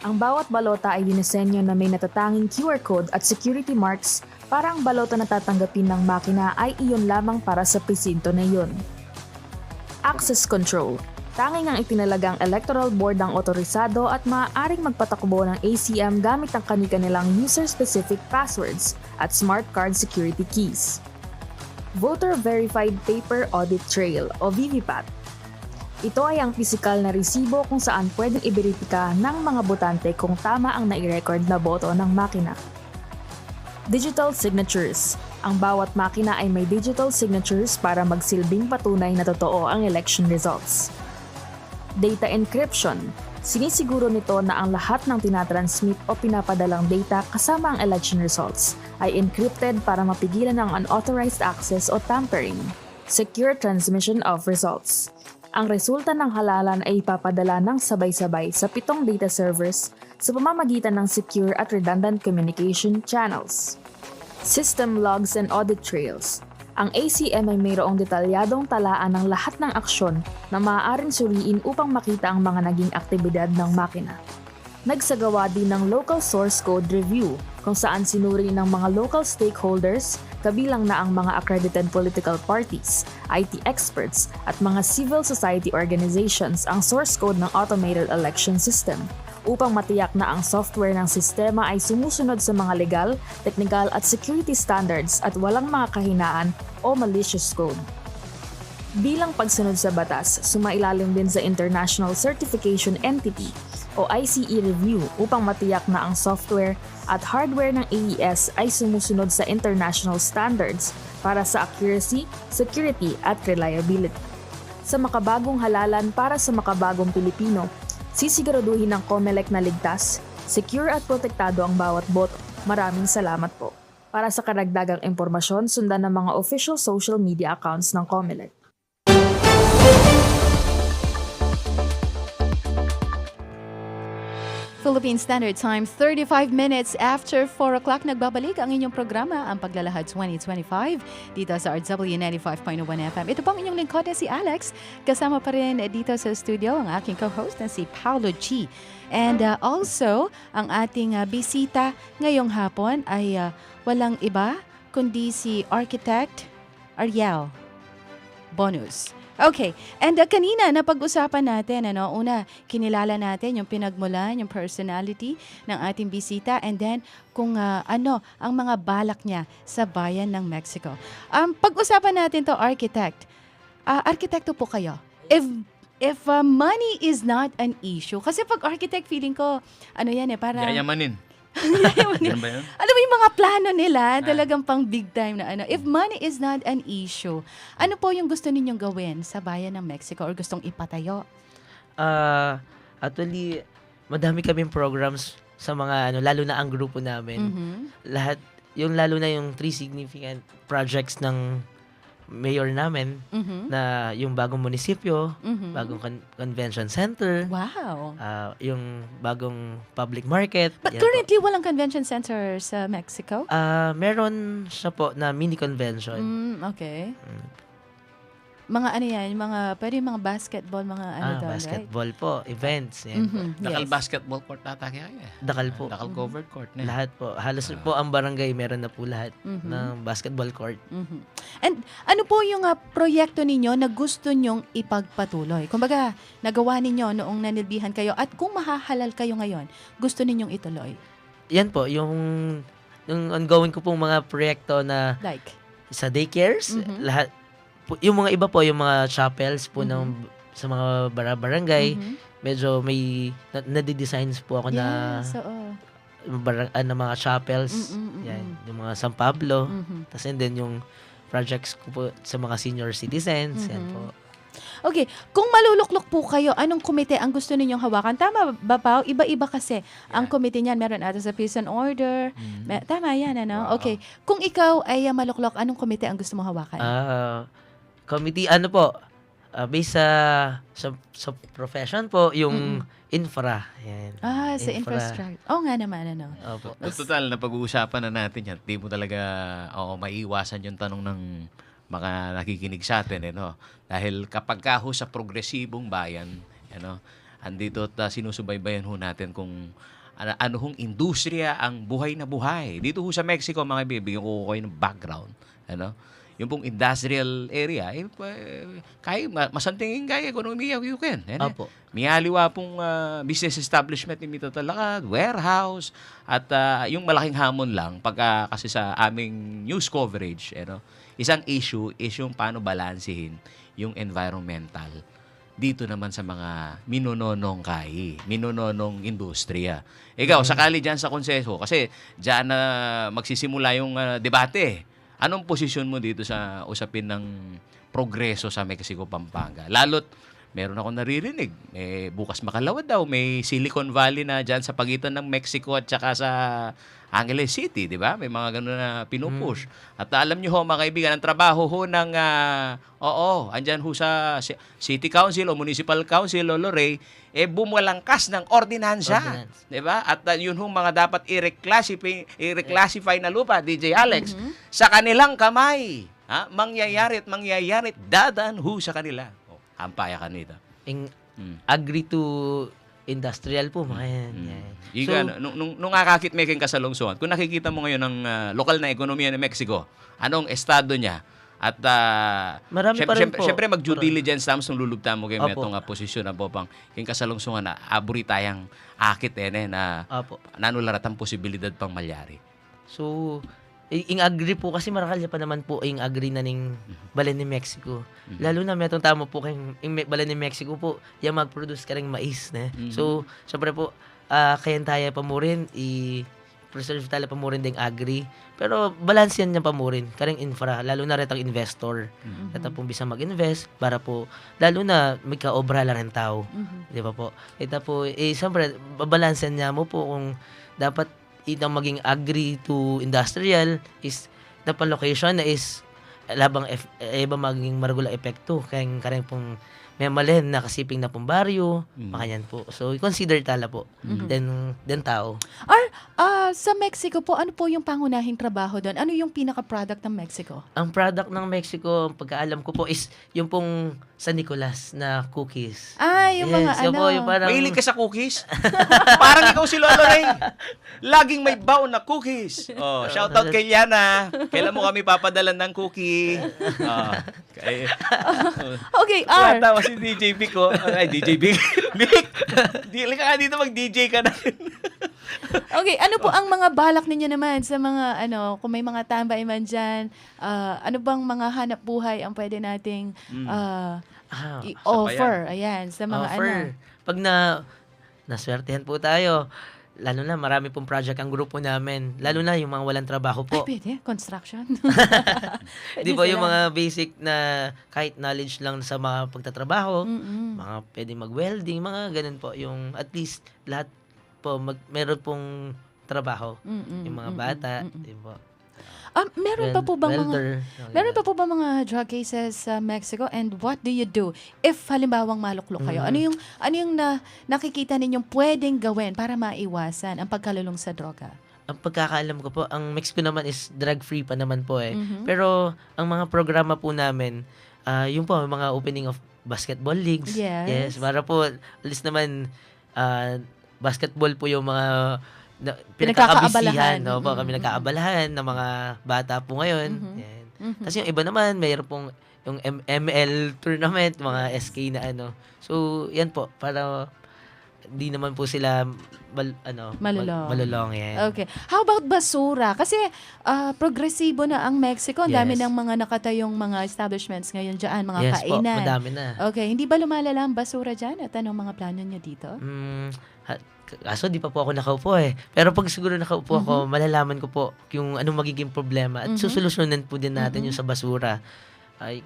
Ang bawat balota ay dinisenyo na may natatanging QR code at security marks para ang balota na tatanggapin ng makina ay iyon lamang para sa presinto na iyon. Access control. Tanging ang itinalagang electoral board ang otorisado at maaaring magpatakbo ng ACM gamit ang kani-kanilang user-specific passwords at smart card security keys. Voter Verified Paper Audit Trail o VVPAT. Ito ay ang pisikal na resibo kung saan pwedeng iberipika ng mga botante kung tama ang nai-record na boto ng makina. Digital Signatures. Ang bawat makina ay may digital signatures para magsilbing patunay na totoo ang election results. Data encryption. Sinisiguro nito na ang lahat ng tinatransmit o pinapadalang data kasama ang election results ay encrypted para mapigilan ang unauthorized access o tampering. Secure transmission of results. Ang resulta ng halalan ay ipapadala ng sabay-sabay sa 7 data servers sa pamamagitan ng secure at redundant communication channels. System logs and audit trails. Ang ACM ay mayroong detalyadong talaan ng lahat ng aksyon na maaaring suriin upang makita ang mga naging aktibidad ng makina. Nagsagawa din ng local source code review kung saan sinuri ng mga local stakeholders, kabilang na ang mga accredited political parties, IT experts at mga civil society organizations ang source code ng automated election system upang matiyak na ang software ng sistema ay sumusunod sa mga legal, technical at security standards at walang mga kahinaan o malicious code. Bilang pagsunod sa batas, sumailalim din sa International Certification Entity o ICE review upang matiyak na ang software at hardware ng AES ay sumusunod sa international standards para sa accuracy, security at reliability. Sa makabagong halalan para sa makabagong Pilipino, sisiguraduhin ng COMELEC na ligtas, secure at protektado ang bawat boto. Maraming salamat po. Para sa karagdagang impormasyon, sundan ang mga official social media accounts ng COMELEC. Philippine Standard Time, 35 minutes after 4 o'clock. Nagbabalik ang inyong programa, ang Paglalahad 2025, dito sa RW 95.1 FM. Ito pang inyong lingkod na si Alex. Kasama pa rin dito sa studio ang aking co-host na si Paolo G. And also, ang ating bisita ngayong hapon ay walang iba kundi si Architect Ariel Bonus. Okay, and kanina napag-usapan natin, una, kinilala natin yung pinagmulan, yung personality ng ating bisita, and then kung ano ang mga balak niya sa bayan ng Mexico. Pag-usapan natin to, Architect. Arkitekto po kayo. If money is not an issue, kasi pag architect, feeling ko, parang... Yayamanin. Yayamanin. Yan ba yun? Alam mo yung mga plano nila, talagang pang big time na If money is not an issue, ano po yung gusto ninyong gawin sa bayan ng Mexico or gustong ipatayo? Actually, madami kaming programs sa mga lalo na ang grupo namin. Lahat, lalo na yung 3 significant projects ng mayor namin na yung bagong munisipyo, bagong convention center, Wow. yung bagong public market. But Yan currently, walang convention center sa Mexico? Meron siya po na mini convention. Okay. Mga pwede yung mga basketball, mga doon, Basketball po, events. Yan po. Dakal Yes. basketball court ata kaya. Dakal po. Dakal covered court. Lahat po. Halos po ang barangay meron na po lahat ng basketball court. And ano po yung proyekto ninyo na gusto nyong ipagpatuloy? Kumbaga, nagawa ninyo noong nanilbihan kayo at kung mahahalal kayo ngayon, gusto ninyong ituloy? Yan po, yung ongoing ko pong mga proyekto na Like? sa daycares, lahat yung mga iba po, yung mga chapels po sa mga barangay, medyo may nade-designs po ako na Yes, oo. na mga chapels, yan, yung mga San Pablo, tapos and then yung projects ko po sa mga senior citizens, yan po. Okay, kung maluluklok po kayo, anong komite ang gusto ninyong hawakan? Tama ba, Pao? Iba-iba kasi ang komite niyan. Meron ata sa peace and order. Tama yan, Wow. Okay. Kung ikaw ay maluklok, anong komite ang gusto mo hawakan? Committee, based sa profession po, yung infra. Yan. Sa infrastructure. Oo nga naman, Opo. Total, na pag-uusapan na natin yan. Di mo talaga maiiwasan yung tanong ng mga nakikinig sa atin. Dahil kapag ka sa progresibong bayan, andito at sinusubaybayan ho natin kung ano hong industriya ang buhay na buhay. Dito ho sa Mexico, mga bibigyan ko kayo ng background. Yung pong industrial area, masantingin kaya ekonomiya you can. Opo. Miyaliwa pong business establishment ni Mito Talakad, warehouse, at yung malaking hamon lang, kasi sa aming news coverage, isang issue is yung paano balansehin yung environmental dito naman sa mga minononong industriya. Ikaw, sakali dyan sa konseso, kasi dyan na magsisimula yung debate. Anong posisyon mo dito sa usapin ng progreso sa Mexico, Pampanga? Lalo't meron akong naririnig, bukas Makalawa daw, may Silicon Valley na dyan sa pagitan ng Mexico at saka sa Angeles City, di ba? May mga gano'n na pinupush. At alam nyo ho, mga kaibigan, ang trabaho ho ng, andyan ho sa City Council o Municipal Council o Lorey, bumalangkas ng ordinansya. Di ba? At yun ho mga dapat i-reclassify na lupa, DJ Alex, sa kanilang kamay. Mangyayari, dadaan ho sa kanila. Ampaya ka nito. Agree to industrial po, mga yan. Nung akakit may kayong kasalungsuhan, kung nakikita mo ngayon ng lokal na ekonomiya ng Mexico, anong estado niya? At marami pa rin po. Siyempre mag-due diligence tams nung lulubta mo kayo Opo. itong posisyon na po pang yung kasalungsuhan na aburi tayang akit na nanularat ang posibilidad pang malyari. So, ing-agree po kasi marakalya pa naman po ing-agree na ning Balan ni Mexico. Lalo na metong tama po kayong Balan ni Mexico po, yung mag-produce ka rin mais. So, syempre po, kayan tayo pa mo rin, preserve tayo pa mo rin ding agri. Pero balance yan niya pa mo rin, karing infra, lalo na retang investor. Kata pong bisa mag-invest, para po, lalo na may kaobra lang rin tao. Di ba po? Ito po, syempre, babalansan niya mo po kung dapat itang maging agri to industrial is the location na is labang iba maging maragula epekto kaya karing pong may malen nakasiping na pong baryo, makanyan po. So, consider tala po. Then tao. Sa Mexico po, ano po yung pangunahing trabaho doon? Ano yung pinaka-product ng Mexico? Ang product ng Mexico, ang pagkaalam ko po is yung pong San Nicolas na cookies. Yung mga yun po, yung parang... Mahilig ka sa cookies? Parang ikaw si Lola Ray. Laging may baon na cookies. Oh, shoutout kay Liana. Kailan mo kami papadalan ng cookie? Okay, R. Tawa si DJ Vic ko. Ay, DJ Vic. Vic! Dili ka nga dito mag-DJ ka na. Okay, ano po ang mga balak ninyo naman sa mga, kung may mga tambay man dyan, ano bang mga hanap buhay ang pwede nating i-offer? Ayan, sa mga offer. Pag naswertehan po tayo, lalo na marami pong project ang grupo namin. Lalo na yung mga walang trabaho po. Ay, pwede. Construction. Di ba yung mga basic na kahit knowledge lang sa mga pagtatrabaho, mga pwede mag-welding, mga ganun po. Yung at least lahat po, meron pong trabaho. Yung mga bata, di ba? Meron pa po ba mga drug cases sa Mexico, and what do you do if halimbawang maluklok kayo? Ano yung nakikita ninyong pwedeng gawin para maiwasan ang pagkalulong sa droga? Ang pagkakaalam ko po, ang Mexico naman is drug-free pa naman po eh. Pero ang mga programa po namin, yung po, mga opening of basketball leagues. Yes. Para po, at least naman, basketball po yung mga pinagkakabisihan. No? Kami nagkaabalahan ng mga bata po ngayon. Yan. Tapos yung iba naman, mayroon pong yung ML tournament, mga SK na ano. So, yan po, para di naman po sila malulong. Yan. Okay. How about basura? Kasi progresibo na ang Mexico. Ang dami ng mga nakatayong mga establishments ngayon dyan, mga kainan. Po, madami na. Okay. Hindi ba lumalala ang basura dyan? At anong mga plano nyo dito? Kaso di pa po ako nakaupo eh. Pero pag siguro nakaupo ako, malalaman ko po yung anong magiging problema at susolusyonan po din natin yung sa basura.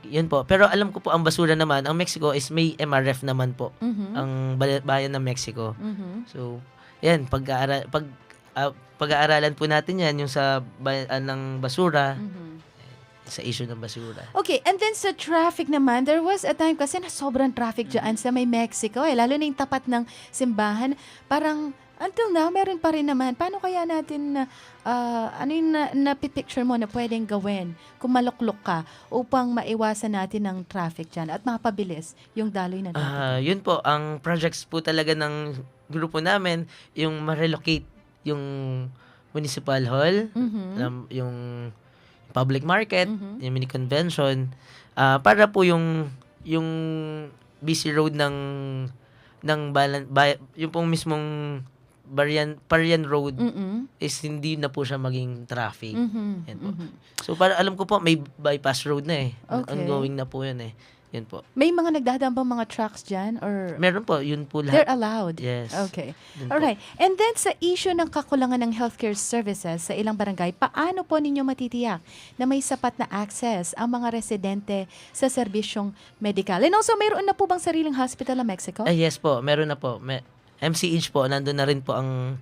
Yun po. Pero alam ko po ang basura naman, ang Mexico is may MRF naman po. Ang bayan ng Mexico. So, yan, pag-aaralan po natin yan yung sa ng basura. Sa issue ng basura. Okay, and then sa traffic naman, there was a time kasi na sobrang traffic dyan sa may Mexico lalo na yung tapat ng simbahan. Parang, until now, meron pa rin naman. Paano kaya natin, ano yung napipicture mo na pwedeng gawin kung maluklok ka upang maiwasan natin ng traffic dyan at mapabilis yung daloy na natin? Yun po, ang projects po talaga ng grupo namin, yung ma-relocate yung municipal hall, yung public market, yung mini convention, para po yung busy road ng yung pong mismong Parian Road is hindi na po siya maging traffic. Yan po. So para alam ko po may bypass road na eh. Okay. Ongoing na po yun eh. Yan po. May mga nagdadambang mga trucks dyan? Or Meron po, yun po lahat. they're allowed? Yes. Okay. Dun po. Alright. And then sa issue ng kakulangan ng healthcare services sa ilang barangay, paano po ninyo matitiyak na may sapat na access ang mga residente sa serbisyong medikal? And also, mayroon na po bang sariling hospital ng Mexico? Yes po, meron na po. MCH po, nandun na rin po ang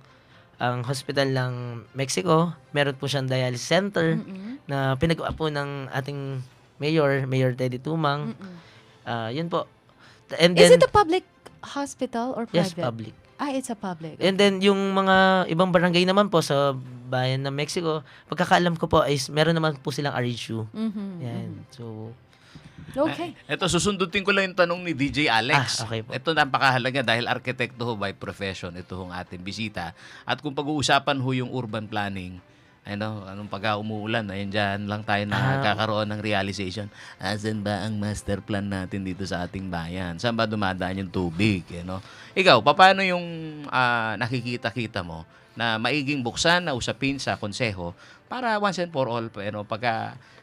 hospital ng Mexico. Meron po siyang dialysis center na pinagawa po ng ating Mayor Teddy Tumang. Yun po. And Is then, it a public hospital or private? yes, public. It's a public. And then, yung mga ibang barangay naman po sa bayan ng Mexico, pagkakaalam ko po is meron naman po silang RHU. Yan. So, Okay. Ito, susundutin ko lang yung tanong ni DJ Alex. Okay po. Ito napakahalaga dahil arkitekto ho by profession. Ito hong ating bisita. At kung pag-uusapan ho yung urban planning, anong pagka-umuulan, ayun dyan lang tayo nakakaroon ng realization. Asan ba ang master plan natin dito sa ating bayan? Saan ba dumadaan yung tubig? Ikaw, paano yung nakikita-kita mo na maiging buksan na usapin sa konseho para once and for all,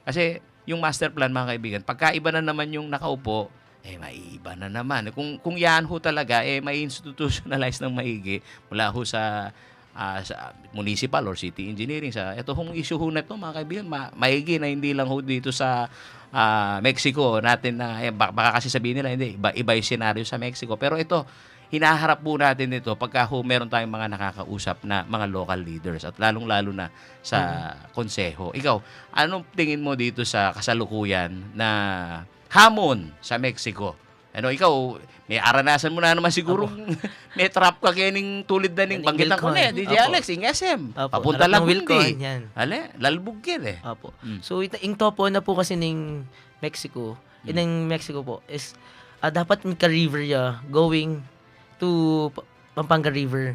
kasi yung master plan, mga kaibigan, pagka iba na naman yung nakaupo, maiiba na naman. Kung yan ho talaga, may institutionalize ng maigi mula ho sa municipal or city engineering. Ito hong issue ho na ito, mga kaibigan, maigi na hindi lang ho dito sa Mexico natin na, baka kasi sabihin nila, hindi, iba yung scenario sa Mexico. Pero ito, hinaharap po natin ito pagka meron tayong mga nakakausap na mga local leaders at lalong-lalo na sa konseho. Ikaw, anong tingin mo dito sa kasalukuyan na hamon sa Mexico Ano, ikaw, may aranasan mo na naman siguro. May trap ka kaning tulid na ning Kaning banggitan ko Wilcon. na DJ Opo. Alex, ing SM. Opo, Papunta harap lang ng Wilcon, yan. Ale, lalbog yan Opo. Mm. So, ing topo na po kasi ng Mexico, ng Mexico po, is dapat may ka-river ya going to Pampanga River.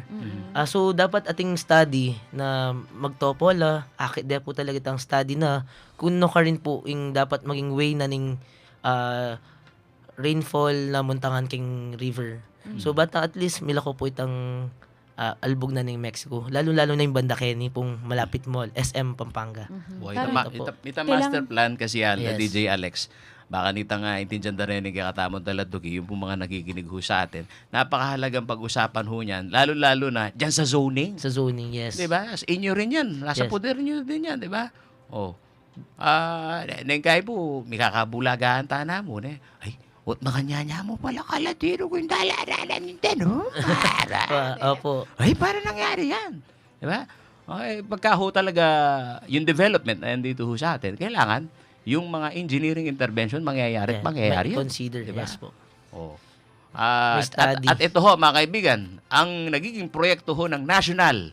So, dapat ating study na magtopo la, akit de po talaga itang study na kung no ka rin po yung dapat maging way na ning rainfall na muntangan king river. So, bata at least milako po itang albog na ng Mexico. Lalo-lalo na yung Banda Kenny pong malapit mall, SM Pampanga. Boy, Parang ita master plan kasi yan, Yes. DJ Alex. Baka nita nga intindihan na rin kakatamon taladugi yung pong mga nakikinig ho sa atin. Napakahalagang pag-usapan ho niyan, lalo-lalo na dyan sa zoning. Sa zoning, yes. Di ba? As inyo rin yan. Nasa Yes. poder nyo din yan, di ba? Oh. Neng kahit po, may kakabulagaan na mo. Ay, what makanyanya mo pala kalatiro kung dalaralan nito, no? Opo. Ay, para nangyari yan. Di ba? Okay, pagka ho talaga yung development na dito ho sa atin, kailangan yung mga engineering intervention mangyayari at mangyayari yan. Consider, Diba? yes po. Oh. May study. At ito ho, mga kaibigan, ang nagiging proyekto ho ng national,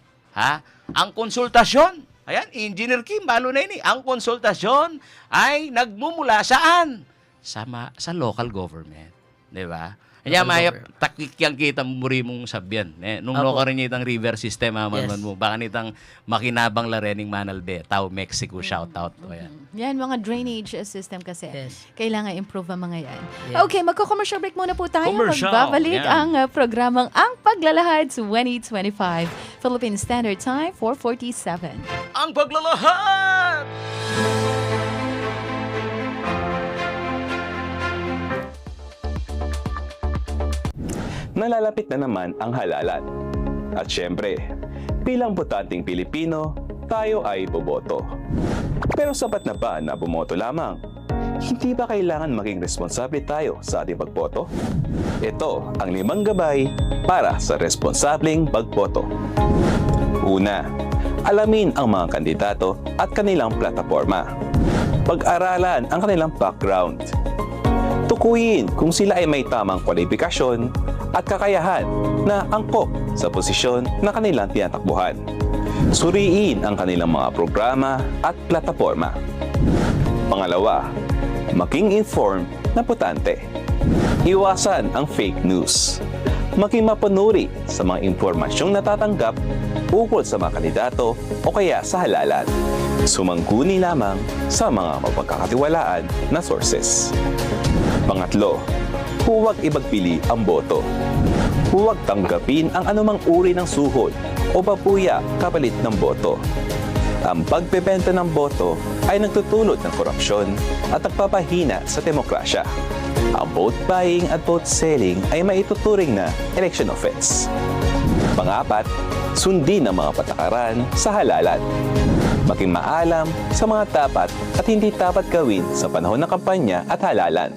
ang konsultasyon, ayan, Engineer Kim, balo na ini, ang konsultasyon ay nagmumula saan? Sa local government. Di ba? Kaya Local maya, government. takik yang kita muri mong sabyan. Nung Apo. loka rin itang river system, Yes. mo, baka nitang makinabang larening manalbe, tao Mexico, shout out. Ayan. Yan, mga drainage system kasi. Yes. Kailangan improve ang mga yan. Yes. Okay, magko-commercial break muna po tayo. Commercial, Magbabalik yan. ang programang Ang Paglalahad 2025. Philippine Standard Time, 4:47. Ang paglalahad! Nalalapit na naman ang halalan. At syempre, bilang botanteng Pilipino, tayo ay boboto. Pero sapat na ba na bumoto lamang? Hindi ba kailangan maging responsable tayo sa ating pagboto? Ito ang 5 gabay para sa responsableng pagboto. Una, alamin ang mga kandidato at kanilang plataforma. Pag-aralan ang kanilang background. Tukuyin kung sila ay may tamang kwalifikasyon at kakayahan na angkop sa posisyon na kanilang tinatakbuhan. Suriin ang kanilang mga programa at plataforma. Pangalawa, maging informed na botante. Iwasan ang fake news. Maging mapanuri sa mga impormasyong natatanggap ukol sa mga kandidato o kaya sa halalan. Sumangguni lamang sa mga mapagkakatiwalaan na sources. Pangatlo, huwag ibagpili ang boto. Huwag tanggapin ang anumang uri ng suhol o papuya kapalit ng boto. Ang pagbebenta ng boto ay nagtutulot ng korupsyon at nagpapahina sa demokrasya. Ang vote buying at vote selling ay maituturing na election offense. Pang-apat, sundin ang mga patakaran sa halalan. Maging maalam sa mga dapat at hindi dapat gawin sa panahon ng kampanya at halalan,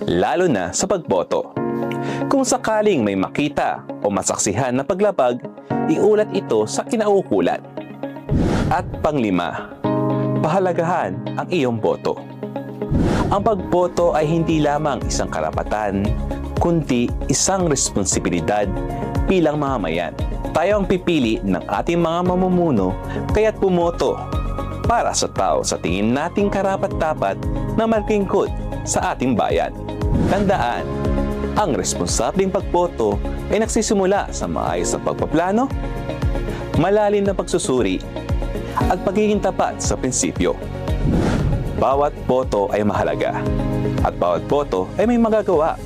lalo na sa pagboto. Kung sakaling may makita o masaksihan na paglabag, iulat ito sa kinaukulan. At panglima, pahalagahan ang iyong boto. Ang pagboto ay hindi lamang isang karapatan, kundi isang responsibilidad bilang mamamayan. Tayo ang pipili ng ating mga mamumuno, kaya't bumoto para sa tao sa tingin nating karapat-dapat na maglingkod sa ating bayan. Tandaan, ang responsableng pagboto ay nagsisimula sa maayos na pagpaplano, malalim na pagsusuri, at pagiging tapat sa prinsipyo. Bawat boto ay mahalaga, at bawat boto ay may magagawa.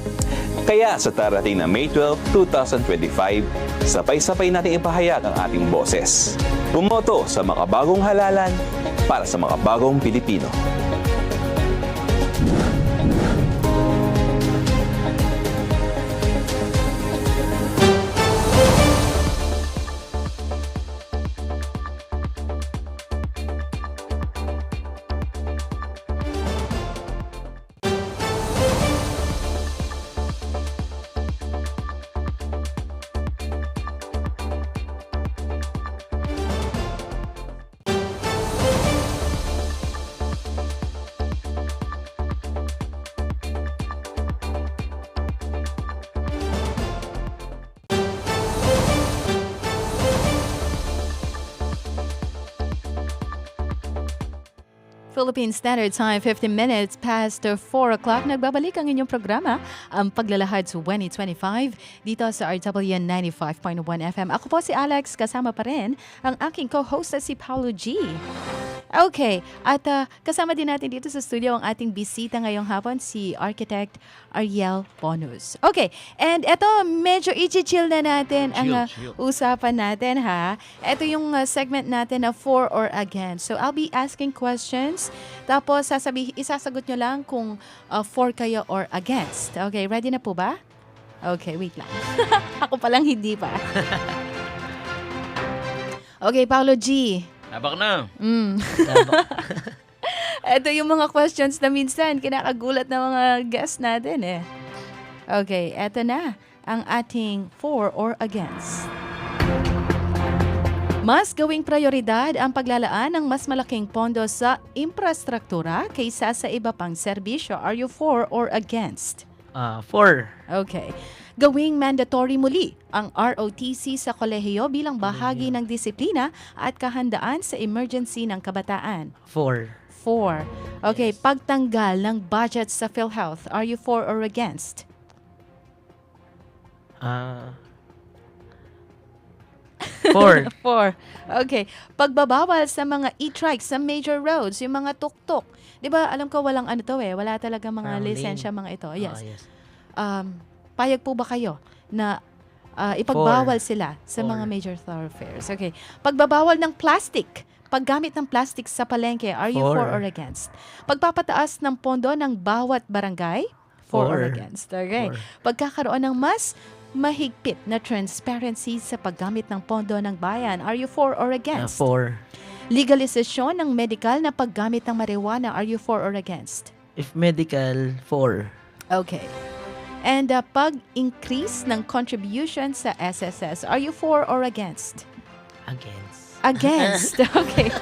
Kaya sa darating na May 12, 2025, sabay-sabay natin ipahayag ang ating boses. Bumoto sa makabagong halalan para sa makabagong Pilipino. Philippine Standard Time, 15 minutes past 4 o'clock. Nagbabalik ang inyong programa, ang Paglalahad 2025, dito sa RW 95.1 FM. Ako po si Alex, kasama pa rin ang aking co-host na si Paulo G. Okay, at kasama din natin dito sa studio ang ating bisita ngayong hapon, si Architect Ariel Bonus. Okay, and eto, medyo i-chill na natin ang Chill. usapan natin, ha. Ito yung segment natin na for or against. So, I'll be asking questions, tapos isasagot nyo lang kung for kayo or against. Okay, ready na po ba? Okay, wait lang. Ako palang hindi pa. Okay, Paulo G. Habak na. Ito yung mga questions na minsan kinakagulat ng mga guests natin eh. Okay, eto na ang ating for or against. Mas gawing prioridad ang paglalaan ng mas malaking pondo sa infrastruktura kaysa sa iba pang serbisyo. Are you for or against? For. Okay. Gawing mandatory muli ang ROTC sa kolehiyo bilang bahagi ng disiplina at kahandaan sa emergency ng kabataan. For. 4. Okay, pagtanggal ng budget sa PhilHealth. Are you for or against? For. 4. Okay, pagbabawal sa mga e-trike sa major roads, yung mga tuk-tuk. 'Di ba? Alam ko walang ano to eh, wala talaga mga Parang lisensya mga ito. Yes. Yes. Payag po ba kayo na ipagbawal For. sila sa For. mga major thoroughfares? Okay. Pagbabawal ng plastic. Paggamit ng plastic sa palengke, are you for or against? Pagpapataas ng pondo ng bawat barangay? For or For. against? Okay. For. Pagkakaroon ng mas mahigpit na transparency sa paggamit ng pondo ng bayan, are you for or against? For. Legalisasyon ng medical na paggamit ng marijuana, are you for or against? If medical, for. Okay. And pag-increase ng contribution sa SSS, are you for or against? Against. Against. Okay.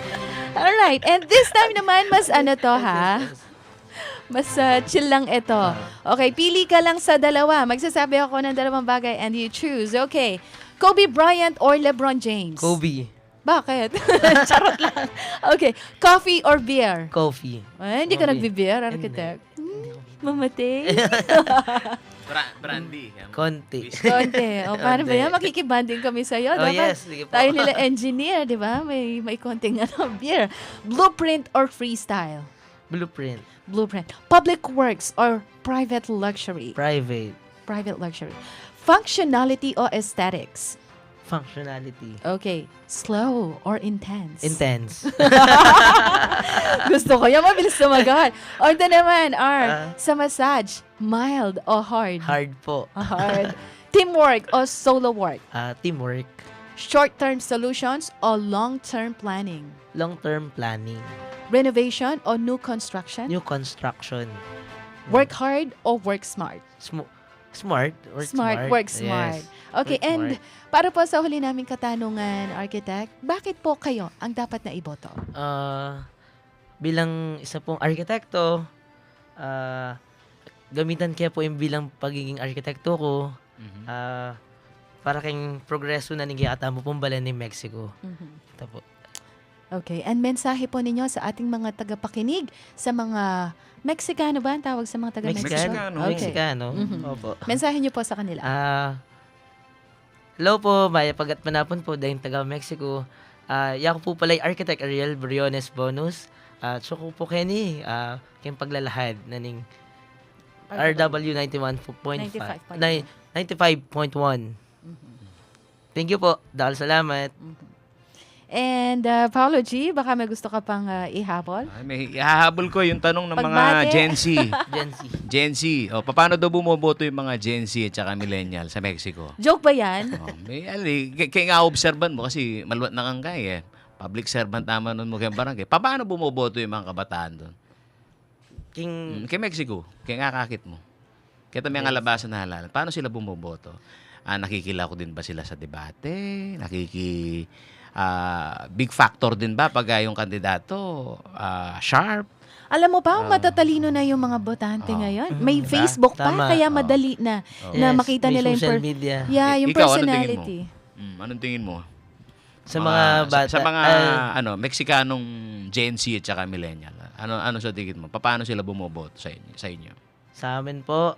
All right. And this time naman, mas ano to ha? Mas chill lang ito. Okay, pili ka lang sa dalawa. Magsasabi ako ng dalawang bagay and you choose. Okay. Kobe Bryant or LeBron James? Kobe. Bakit? Charot lang. Okay. Coffee or beer? Coffee. Ay, hindi ka Coffee. nagbe-beer, architect. Mamatay. Brandy. Konti. Konti. O, paano ba yan? Makikibanding kami sa'yo. Oh, Dapat yes. Sige po. tayo nila engineer, di ba? May konting beer. Blueprint or freestyle? Blueprint. Blueprint. Public works or private luxury? Private. Private luxury. Functionality or aesthetics? Functionality. Okay. Slow or intense? Intense. Gusto ko yan. Mabilis tumagal. O ito naman, sa massage, mild or hard? Hard po. Hard. Teamwork or solo work? Teamwork. Short-term solutions or long-term planning? Long-term planning. Renovation or new construction? New construction. Work hard or work smart? Smart. Work smart. Work smart. Yes. Okay, Work and smart. para po sa huli naming katanungan, Architect, bakit po kayo ang dapat na iboto? Bilang isa pong arkitekto, gamitan kaya po yung bilang pagiging arkitekto ko, para kayong progreso na nagkakatamo pong balan ni Mexico. Ito po. Okay, and mensahe po ninyo sa ating mga tagapakinig, sa mga Mexicano ba ang tawag sa mga taga-Mexico? Mexicano. Okay. Mexicano. Opo. Mensahe niyo po sa kanila. Hello po, maya pagat manapon po dahil taga-Mexico. Yako po pala yung Architect Ariel Briones Bonus. So ko po Kenny, kayong paglalahad na ning RW 91.5. 95.1. Thank you po. Dahil salamat. And Paulo G, baka may gusto ka pang ihabol? Ay, may ihahabol ko yung tanong ng mga Pagbate. Gen Z. Gen Z. Gen Z. O, paano daw bumoboto yung mga Gen Z at saka millennial sa Mexico? Joke ba yan? May kaya nga obserban mo kasi maluwat na kang kaya. Public servant naman nun mo kayong barangay. Paano bumoboto yung mga kabataan doon? Kay Mexico. Kaya nga kakit mo. Kaya may nga labasan na halal. Paano sila bumoboto? Nakikilako din ba sila sa debate? Big factor din ba pag yung kandidato sharp? Alam mo ba, matatalino na yung mga botante ngayon. May Diba? Facebook pa, Tama. kaya madali na na Yes, makita may nila yung social media. yung Ikaw, anong tingin mo? personality. Anong tingin mo? Sa mga bata. Sa mga Mexicanong Gen Z at saka millennial. Ano sa tingin mo? Paano sila bumoboto sa inyo? Sa amin po,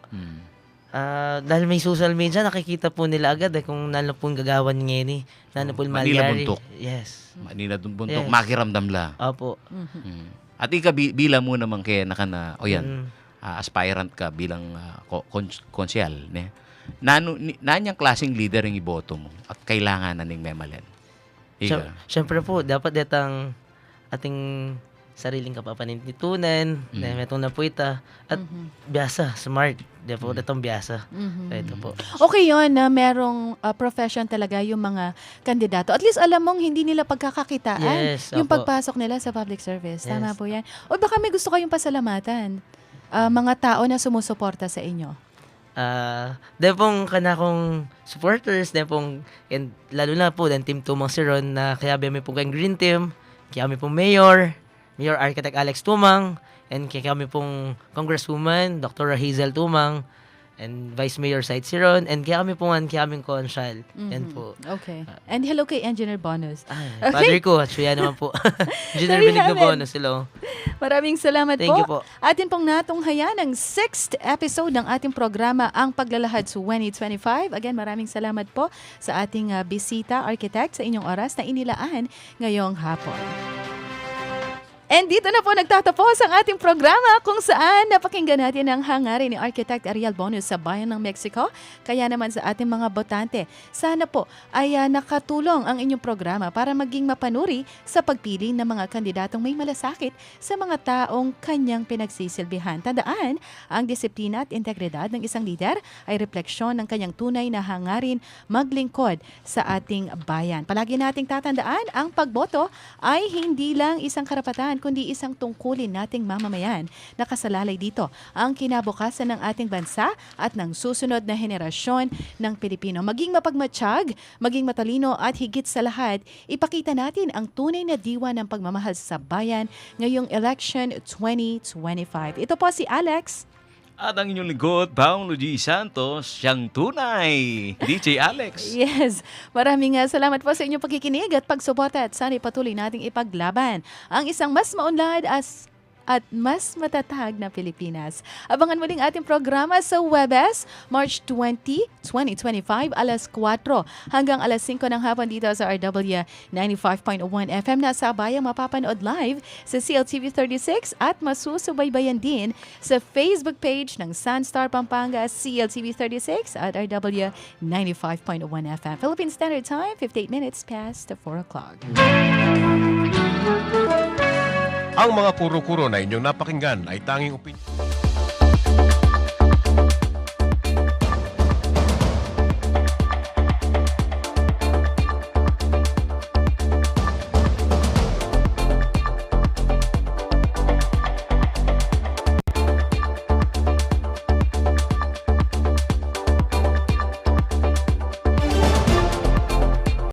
dahil may social media, nakikita po nila agad kung nano po yung gagawan ngayon nano po yung Manila mangyari. Buntok. Yes. Manila Buntok, Yes. makiramdam lang. Opo. At bilang mo naman kaya aspirant ka bilang konsyal. Nanyang klaseng leader yung iboto mo at kailangan na ning memalen. Siyempre po, dapat datang ating sariling kapapanitunan, dahil metong na po ita, at biyasa, smart. Dahil po datang biyasa. Ito po. Okay yun na merong profession talaga yung mga kandidato. At least alam mong hindi nila pagkakakitaan Yes, yung opo. pagpasok nila sa public service. Tama Yes. po yan. O baka may gusto kayong pasalamatan. Mga tao na sumusuporta sa inyo. Dahil pong kanakong supporters, dahil pong, and lalo na po, dahil Team Tumang si Ron, na kaya may pong kayong Green Team, kaya kami pong Mayor Architect Alex Tumang, and kaya kami pong Congresswoman, Dr. Hazel Tumang, and Vice Mayor Said Siron, and kaya kami pong konsyal. Yan po. Okay. And hello kay Engineer Bonus. Father ko, at siya naman po. Engineer Sabi Benigno namin. Bonus, hello. Maraming salamat Thank you po. Atin pong natunghayan ang 6th episode ng ating programa, Ang Paglalahad 2025. Again, maraming salamat po sa ating bisita, architect, sa inyong oras na inilaan ngayong hapon. And dito na po nagtatapos ang ating programa kung saan napakinggan natin ang hangarin ni Architect Ariel Bonus sa Bayan ng Mexico. Kaya naman sa ating mga botante, sana po ay nakatulong ang inyong programa para maging mapanuri sa pagpili ng mga kandidatong may malasakit sa mga taong kanyang pinagsisilbihan. Tandaan, ang disiplina at integridad ng isang lider ay refleksyon ng kanyang tunay na hangarin maglingkod sa ating bayan. Palagi nating tatandaan, ang pagboto ay hindi lang isang karapatan kundi isang tungkulin nating mamamayan. Nakasalalay dito ang kinabukasan ng ating bansa at ng susunod na henerasyon ng Pilipino. Maging mapagmatsyag, maging matalino at higit sa lahat, ipakita natin ang tunay na diwa ng pagmamahal sa bayan ngayong election 2025. Ito po si Alex. At ang inyong lingkod, Paulo G. Santos, siyang tunay, DJ Alex. Yes, maraming salamat po sa inyong pagkikinig at pagsuporta at sana patuloy nating ipaglaban ang isang mas maunlad at mas matatag na Pilipinas. Abangan muling ating programa sa Webes, March 20, 2025, alas 4 hanggang alas 5 ng hapon dito sa RW 95.1 FM na sabayang mapapanood live sa CLTV 36 at masusubaybayan din sa Facebook page ng Sunstar Pampanga CLTV 36 at RW 95.1 FM. Philippine Standard Time, 58 minutes past 4 o'clock. Ang mga kuro-kuro na inyong napakinggan ay tanging opinion.